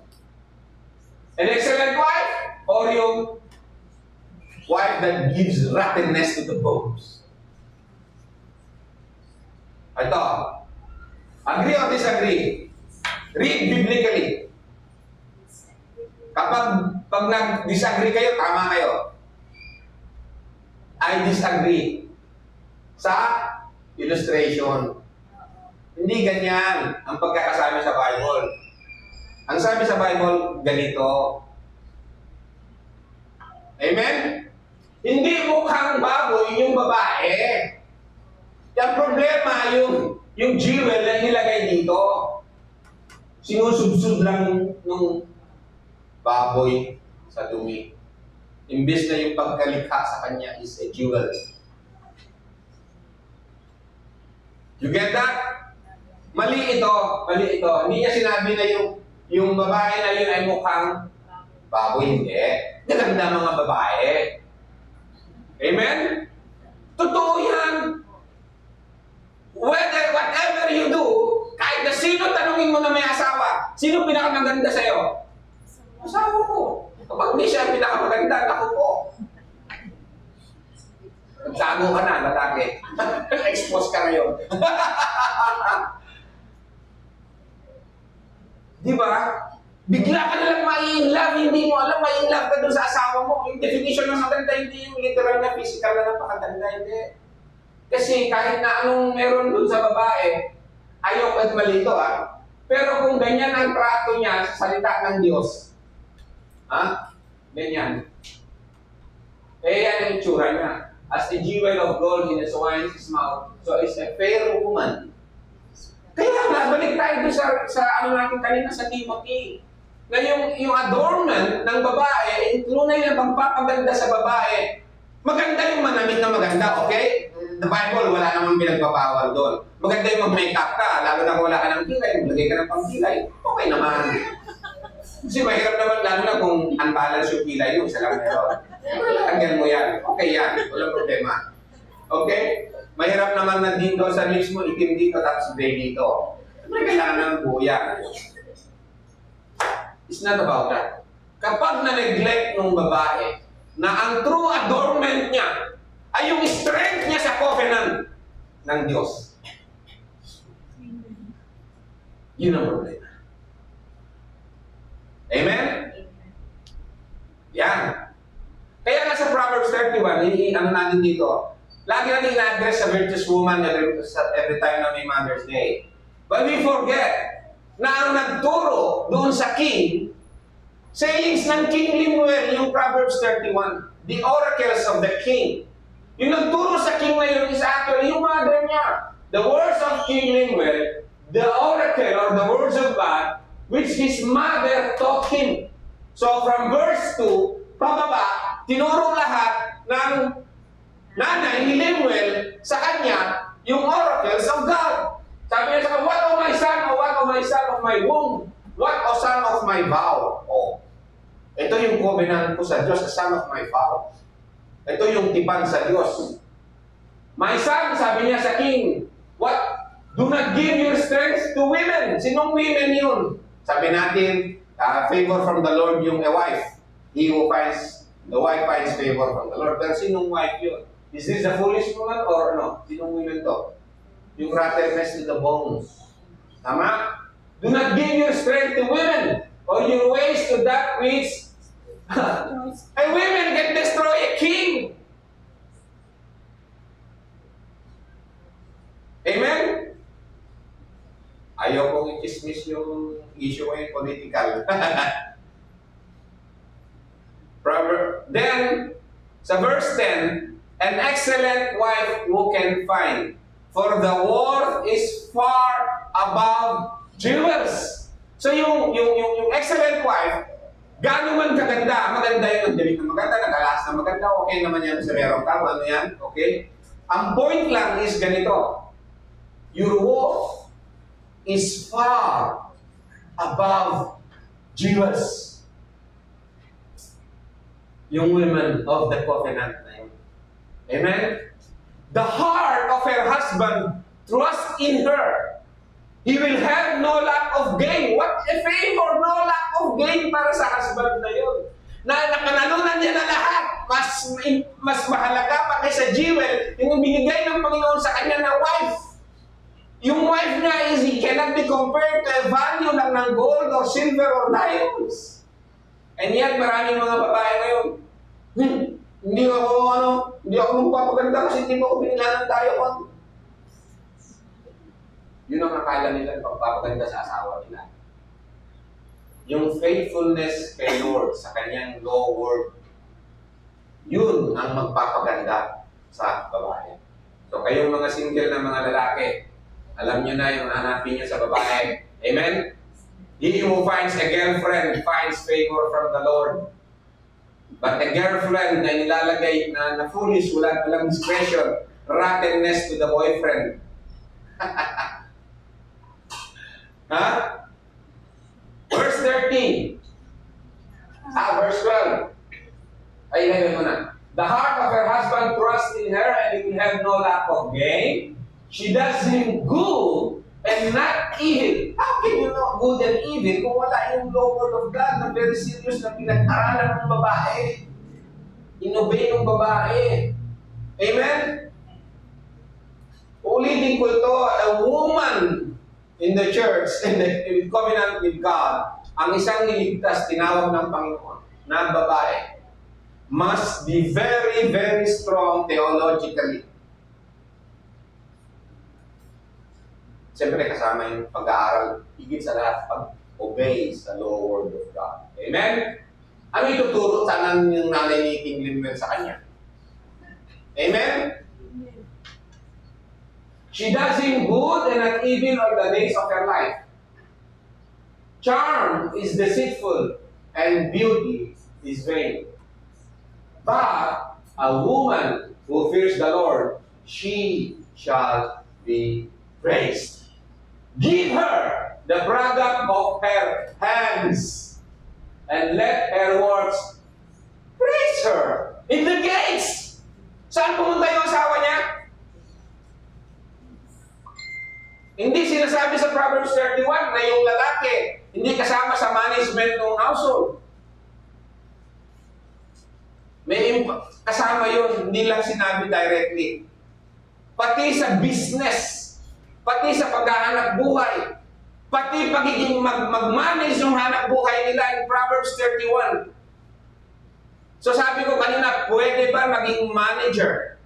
An excellent wife or yung wife that gives rottenness to the bones? Ito, agree or disagree? Read biblically. Kapag nag-disagree kayo, tama kayo. I disagree sa illustration. Hindi ganyan ang pagkakasabi sa Bible. Ang sabi sa Bible, ganito. Amen? Hindi mukhang baboy yung babae. Yung problema, yung jewel na nilagay dito. Sinusubsud lang nung baboy sa dumi. Imbes na yung pagkalikha sa kanya is a jewel. You get that? Mali ito. Mali ito. Hindi niya sinabi na yung babae na yun ay mukhang baboy. Hindi. Gaganda mga babae. Amen? Totoo yan. Whatever you do, kahit na sino tanungin mo na may asawa, sino pinakamaganda sa'yo? Asawa ko. Kapag hindi siya pinakamaganda, ako po. Nagsago ka na, lalaki. Expose ka ngayon. Di ba? Bigla ka nalang ma-in-love, hindi mo alam, ma-in-love ka dun sa asawa mo. Yung definition ng maganda, hindi yung literal na physical na napakaganda, hindi. Kasi kahit na anong meron dun sa babae, ayaw at malito Pero kung ganyan ang trato niya sa salita ng Diyos, ganyan. Yan ang itsura niya. As a jewel of gold in a swine's mouth, so is a fair woman. Kaya nga, balik tayo doon sa ano natin kanina sa Timothy. Na yung adornment ng babae, tunay na pagpapaganda sa babae, maganda yung manamit na maganda, okay? The Bible, wala namang pinagbabawal doon. Maganda yung mag-makeup ka, lalo na kung wala ka ng kilay, maglagay ka ng pang-kilay, okay naman. Kasi mahirap naman, lalo na kung unbalance yung kilay yung isa lang meron. Tanggal mo yan, okay yan, walang problema. Okay? Mahirap naman na dito sa lips mo, itim dito, tapos gray dito. May kailangan ng buya. It's not about that. Kapag na-neglect ng babae, na ang true adornment niya ay yung strength niya sa covenant ng Diyos. Yun ang problema. Amen? Yan. Kaya nga sa Proverbs 31, ano natin dito, lagi natin ina-address sa virtuous woman every time na may Mother's Day. But we forget na ang nagturo doon sa king, sayings ng King Lemuel, yung Proverbs 31, the oracles of the king. Yung nagturo sa king na yun is actually yung mother niya. The words of King Lemuel, the oracle or the words of God, which his mother taught him. So from verse 2, pababa, tinuro lahat ng nanay ni Lemuel sa kanya yung oracles of God. Sabi niya sa kanya, what of my son, o what of my son of my womb? What o son of my vow? Ito yung covenant ko sa Diyos, the son of my vow. Ito yung tipan sa Diyos. My son, sabi niya sa king, what? Do not give your strength to women. Sinong women yun? Sabi natin, favor from the Lord yung a wife. The wife finds favor from the Lord. Pero sinong wife yun? Is this a foolish woman or no? Sinong woman to? Yung rottenness to the bones. Tama? Do not give your strength to women or your ways to that which a woman can destroy a king. Amen? Ayaw kong i-dismiss yung issue ngayon political. Then, sa verse 10, an excellent wife who can find, for the worth is far above jewels. So yung excellent wife, gaano man kaganda, maganda yun, ang na maganda, nag-alas na maganda, okay naman yan sa meron ka, ano yan, okay? Ang point lang is ganito, your worth is far above jewels. Yung women of the covenant na yun. Amen? The heart of her husband trusts in her. He will have no lack of gain. What a favor, no lack of gain para sa husband na yun. Na nakanalunan niya na lahat. Mas mahalaga pa kaysa jewel yung binigay ng Panginoon sa kanya na wife. Yung wife niya is, he cannot be compared to a value lang ng gold or silver or diamonds. And yet, maraming mga babae ngayon, hindi ako magpapaganda kasi hindi mo ako binila ng diamond. Yun ang akala nila pagpapaganda sa asawa nila. Yung faithfulness kay Lord sa kanyang law word, yun ang magpapaganda sa babae. So kayong mga single na mga lalaki, alam nyo na yung hanapin nyo sa babae. Amen? He who finds a girlfriend finds favor from the Lord. But a girlfriend na nilalagay na foolish, walang discretion, rottenness to the boyfriend. Ha? Verse 13. Verse 12. Ay, ilagay mo na. The heart of her husband trusts in her and it will have no lack of gain. She does him good and not evil. How can you know good and evil kung wala yung law word of God na very serious na pinag-aralan ng babae? Inobey ng babae. Amen? Ulitin ko ito, a woman in the church, in the covenant with God, ang isang niligtas, tinawag ng Panginoon, na babae, must be very, very strong theologically. Siyempre, kasama yung pag-aaral, higit sa lahat, pag-obey sa law word of God. Amen? Ano ituturo sana yung nanay ni King Lemuel sa kanya? Amen? She does him good and not evil all the days of her life. Charm is deceitful and beauty is vain. But a woman who fears the Lord, she shall be praised. Give her the product of her hands, and let her works praise her in the gates. Saan pumunta yung asawa niya? Hindi sinasabi sa Proverbs 31 na yung lalaki hindi kasama sa management ng household. May kasama yun, hindi lang sinabi directly. Pati sa business, pati sa paghahanap buhay, pati pagiging mag-manage yung hanap buhay nila in Proverbs 31. So sabi ko kanina, pwede ba maging manager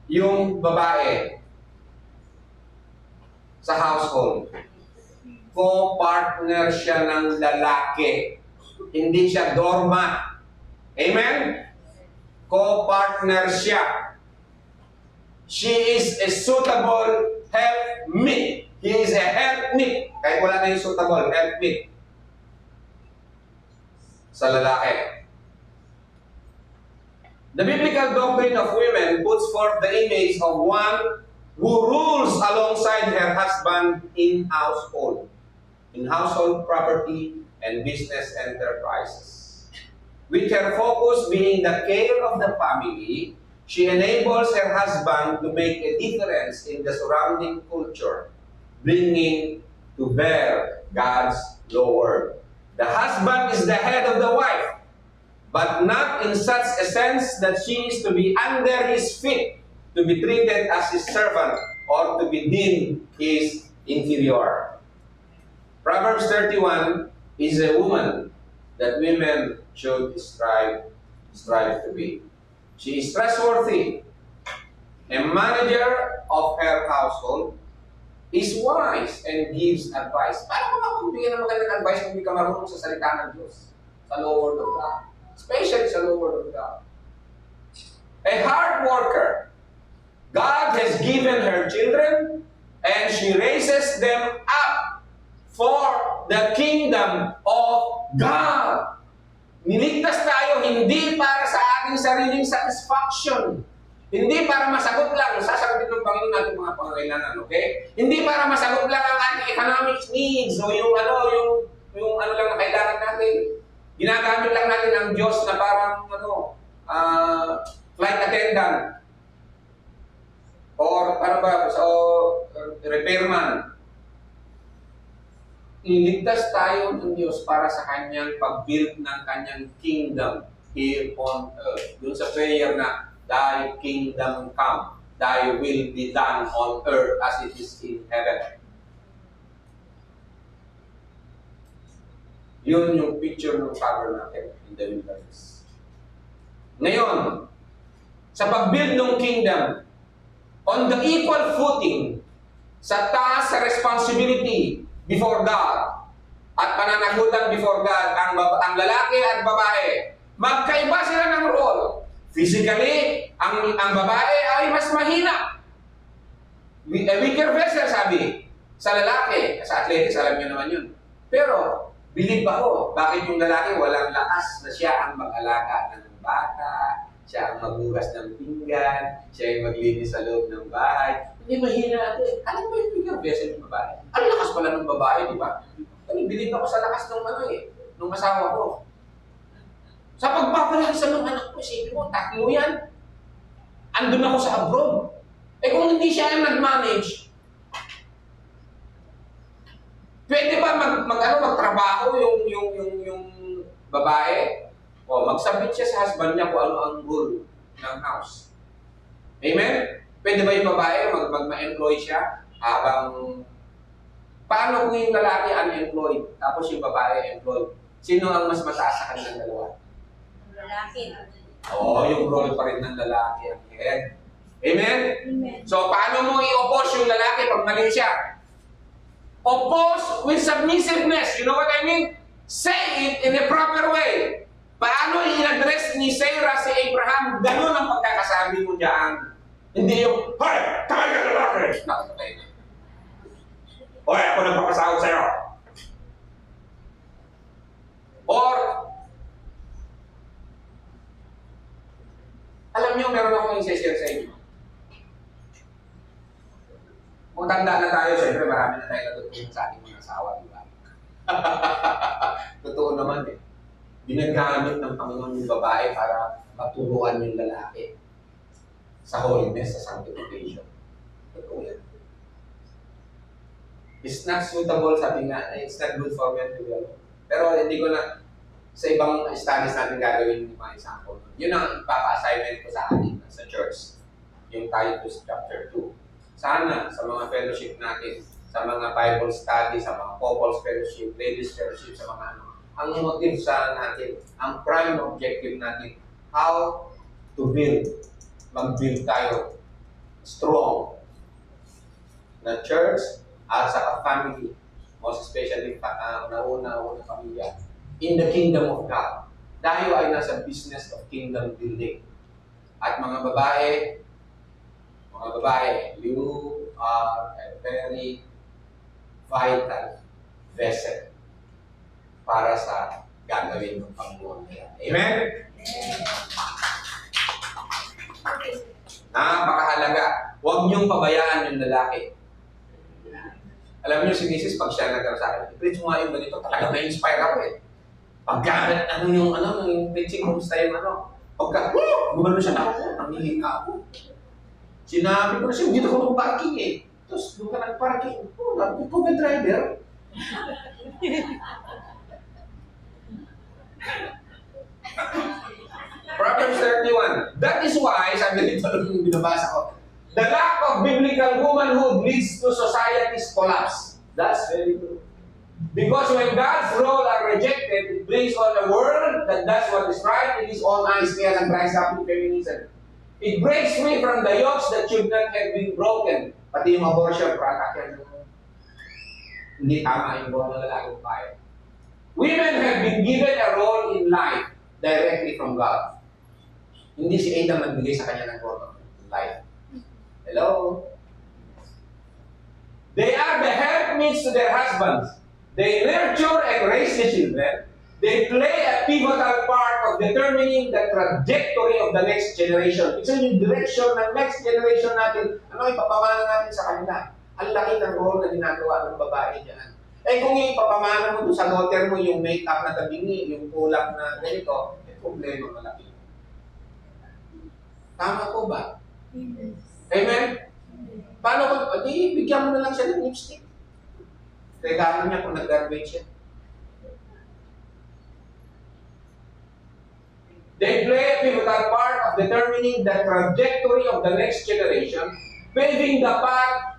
yung babae sa household? Co-partner siya ng lalaki. Hindi siya doormat. Amen? Co-partner siya. She is a suitable helpmeet. He is a helpmeet. Kahit wala na yung suitable, helpmeet. Sa lalaki. The biblical doctrine of women puts forth the image of one who rules alongside her husband in household property, and business enterprises. With her focus being the care of the family, she enables her husband to make a difference in the surrounding culture, bringing to bear God's law word. The husband is the head of the wife, but not in such a sense that she is to be under his feet, to be treated as his servant, or to be deemed his inferior. Proverbs 31 is a woman that women should strive to be. She is trustworthy, a manager of her household, is wise and gives advice. Paano ka mapagbigyan ng magandang advice kung hindi ka marunong sa salita ng Diyos? Sa Lord Word of God. Especially sa Lord Word of God. A hard worker. God has given her children and she raises them up for the kingdom of God. Niligtas tayo hindi para sa ating sariling satisfaction. Hindi para masagot lang, sasagutin ng Panginoon natin mga pangangailangan, okay? Hindi para masagot lang ang ating economic needs o yung ano lang na kailangan natin. Ginagamit lang natin ang Diyos na parang flight attendant or repairman. Iligtas tayo ng Diyos para sa kanyang pag-build ng kanyang kingdom here on earth. Doon sa prayer na, Thy kingdom come, Thy will be done on earth as it is in heaven. Yun yung picture ng tabernacle in the wilderness. Ngayon, sa pag-build ng kingdom, on the equal footing, sa taas sa responsibility before God, at pananagutan before God, ang lalaki at babae, magkaiba sila ng role. Physically, ang babae ay mas mahina. A weaker vessel, sabi. Sa lalaki, sa athletics, alam niyo naman yun. Pero, believe ako, bakit yung lalaki walang lakas na siya ang mag-alaga ng bata, siya ang maghugas ng pinggan, siya ang maglinis sa loob ng bahay. Hindi mahina ito. Alam mo yung weaker vessel ng babae? Ang lakas pala ng babae, di ba? Believe ako sa lakas ng nung asawa ko. Sa pagpapalaki sa mga anak ko, isipin mo, 3 yan. Andun ako sa abroad. Eh kung hindi siya yung nag-manage, pwede ba magtrabaho yung babae? O magsabit siya sa husband niya kung ano ang rule ng house. Amen? Pwede ba yung babae mag-employ siya habang... Paano kung yung lalaki unemployed, tapos yung babae employed? Sino ang mas mataas sa kanilang dalawa? Lalaki. Oo, yung role pa rin ng lalaki ang head. Amen? Amen. So, paano mo i-oppose yung lalaki pag mali siya? Oppose with submissiveness. You know what I mean? Say it in a proper way. Paano i-address ni Sarah si Abraham? Ganun ang pagkakasabi mo dyan. Hindi yung, Hoy! Tagal ka lalaki! Nakatay na. Hoy! Ako nagpapasahod sa'yo! Or, alam niyo, meron akong i-share sa inyo. Kung tanda na tayo, syempre marami na tayo natutunan sa ating mga asawa, di ba? Totoo naman eh. Ginagamit ng Panginoon yung babae para maturuan yung lalaki sa holiness, sa sanctification. Totoo yan. It's not suitable, sabi nga, it's not good for men to be alone. Pero hindi ko na, sa ibang studies natin gagawin yung mga example. Yun ang ipapa-assignment ko sa atin sa church. Yung Titus chapter 2. Sana sa mga fellowship natin, sa mga Bible study, sa mga couples fellowship, ladies fellowship, sa mga ang motive sa natin, ang prime objective natin, how to build, mag-build tayo strong na church at sa family, most especially una pamilya, in the kingdom of God. Tayo ay nasa business of kingdom building. At mga babae, you are a very vital vessel para sa gagawin ng Panginoon. Amen? Napakahalaga. Huwag niyong pabayaan yung lalaki. Alam niyo si Mrs. pag siya nagkaroon sa akin, preach mo nga yung ganito, talaga na-inspire ako eh. Pagka, yung preaching, kumusta yung pagka, gumano siya na ako, nangihinga ako. Sinabi ko na siya, dito ko mag-parking eh. Tapos, doon ka nag-parking. Ikaw may driver. Proverbs 31. That is why, sabi dito yung binabasa ko, the lack of biblical womanhood leads to society's collapse. That's very true. Because when God's role are rejected, it brings on a world that does what is right in its own eyes. Kaya nag-rise up in feminism. It breaks free from the yokes that should not have been broken. Pati yung abortion product yan. Hindi tama yung buwan ng lalaking bayan. Women have been given a role in life directly from God. Hindi si Adam nagbigay sa kanya ng role in life. Hello? They are the helpmates to their husbands. They nurture and raise the children. They play a pivotal part of determining the trajectory of the next generation. Ito yung direction ng next generation natin. Ano ipapamana natin sa kanila? Ang laki ng role na ginagawa ng babae dyan. Eh kung ipapamana mo doon sa daughter mo yung make-up na tabingi, yung kulak na ganito, may problema malaki. Tama po ba? Amen? Paano kung, di, bigyan mo na lang siya ng lipstick. Regalo niya kung nag-graduate siya. They play a pivotal part of determining the trajectory of the next generation, paving the path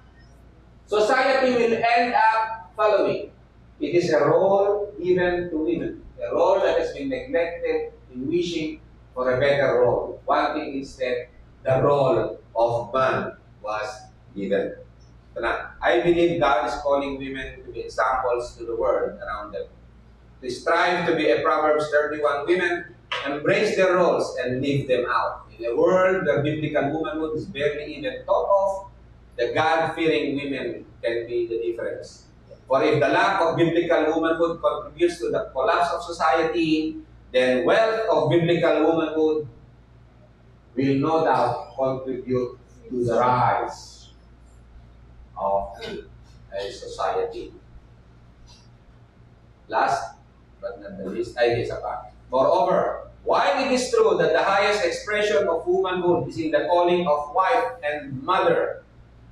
society will end up following. It is a role given to women, a role that has been neglected in wishing for a better role. One thing instead, the role of man was given. I believe God is calling women to be examples to the world around them. To strive to be a Proverbs 31 women, embrace their roles and live them out. In a world where biblical womanhood is barely even thought of, the God-fearing women can be the difference. For if the lack of biblical womanhood contributes to the collapse of society, then wealth of biblical womanhood will no doubt contribute to the rise of a society. Last but not the least, ay isa pa. Moreover, while it is true that the highest expression of womanhood is in the calling of wife and mother,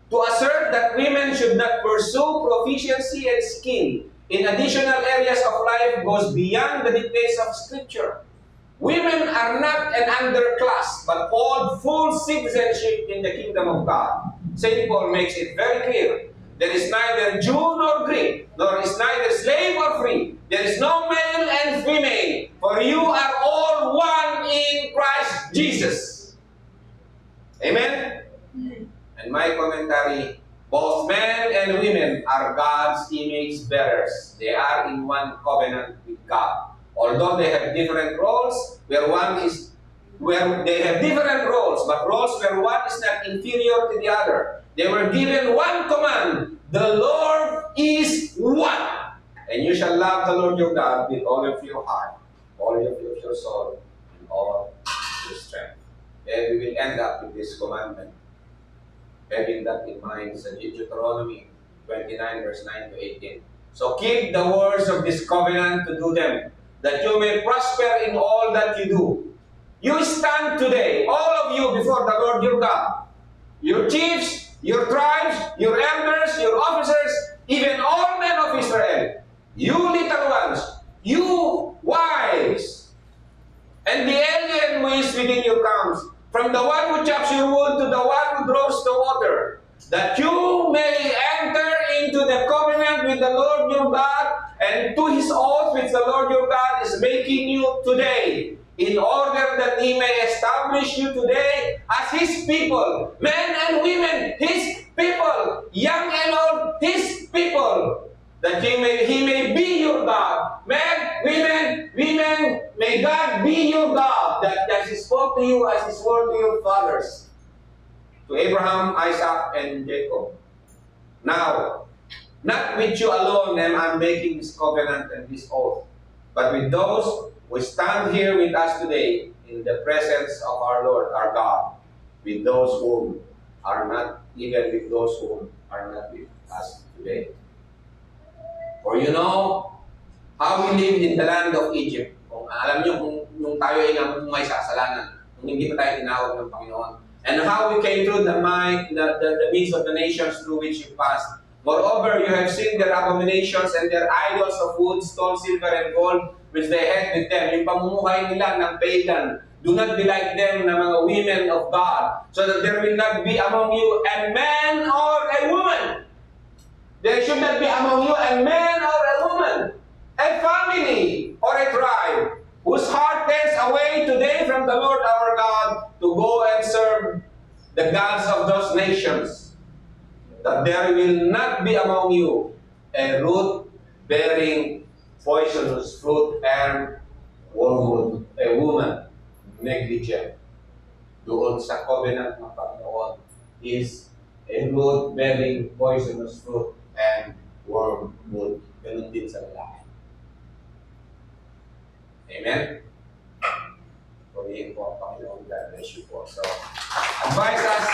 to assert that women should not pursue proficiency and skill in additional areas of life goes beyond the dictates of Scripture. Women are not an underclass, but hold full citizenship in the kingdom of God. St. Paul makes it very clear. There is neither Jew nor Greek, nor is neither slave or free. There is no male and female, for you are all one in Christ Jesus. Amen? And my commentary, both men and women are God's image bearers. They are in one covenant with God. Although they have different roles, where they have different roles, but roles where one is not inferior to the other. They were given one command: the Lord is one. And you shall love the Lord your God with all of your heart, all of your soul, and all your strength. And we will end up with this commandment, having that in mind, sa Deuteronomy 29, verse 9 to 18. So keep the words of this covenant to do them, that you may prosper in all that you do. You stand today, all of you, before the Lord your God, your chiefs, your tribes, your elders, your officers, even all men of Israel, you little ones, you wives, and the alien who is within your camps, from the one who chops your wood to the one who draws the water, that you may enter into the covenant with the Lord your God, and to his oath which the Lord your God is making you today, in order that he may establish you today as his people, men and women, his people, young and old, his people, that he may be your God. Men, women, may God be your God, that as he spoke to you, as he swore to your fathers, to Abraham, Isaac, and Jacob. Now, not with you alone am I making this covenant and this oath, but with those who stand here with us today in the presence of our Lord, our God, with those who are not, even with those who are not with us today. For you know how we lived in the land of Egypt. Kung alam niyo kung nung tayo ay namumuhay sa kasalanan, kung hindi pa tayo tinawag ng Panginoon, and how we came through the midst of the nations through which you passed. Moreover, you have seen their abominations and their idols of wood, stone, silver, and gold, which they had with them. Yung pamumuhay nila ng pagan, Do not be like them na mga women of God, so that there will not be among you a man or a woman. There should not be among you a man or a woman, a family or a tribe, whose heart turns away today from the Lord our God to go and serve the gods of those nations. That there will not be among you a root bearing poisonous fruit and wormwood, a woman negligent. Doon sa covenant ng Panginoon is a root bearing poisonous fruit and wormwood. Ganun din sa lalaki. Amen? Purihin po ang Panginoon. God bless you po. So, advise us.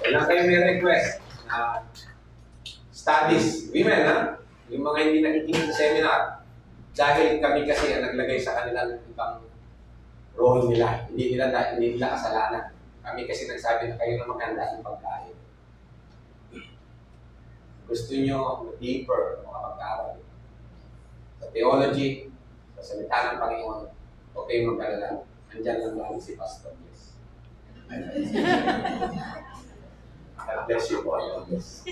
Kailan kayo may request na studies. Women, ha? Yung mga hindi nakikinig sa seminar. Dahil kami kasi ang naglagay sa kanila ng ibang role nila. Hindi nila kasalanan. Kami kasi nagsabi na kayo na maganda ng pagkain. Gusto nyo deeper makapag-aral sa theology, sa salita ng Panginoon, okay mag-alala. Andyan lang lalo si Pastor Jess. God bless you po. God bless.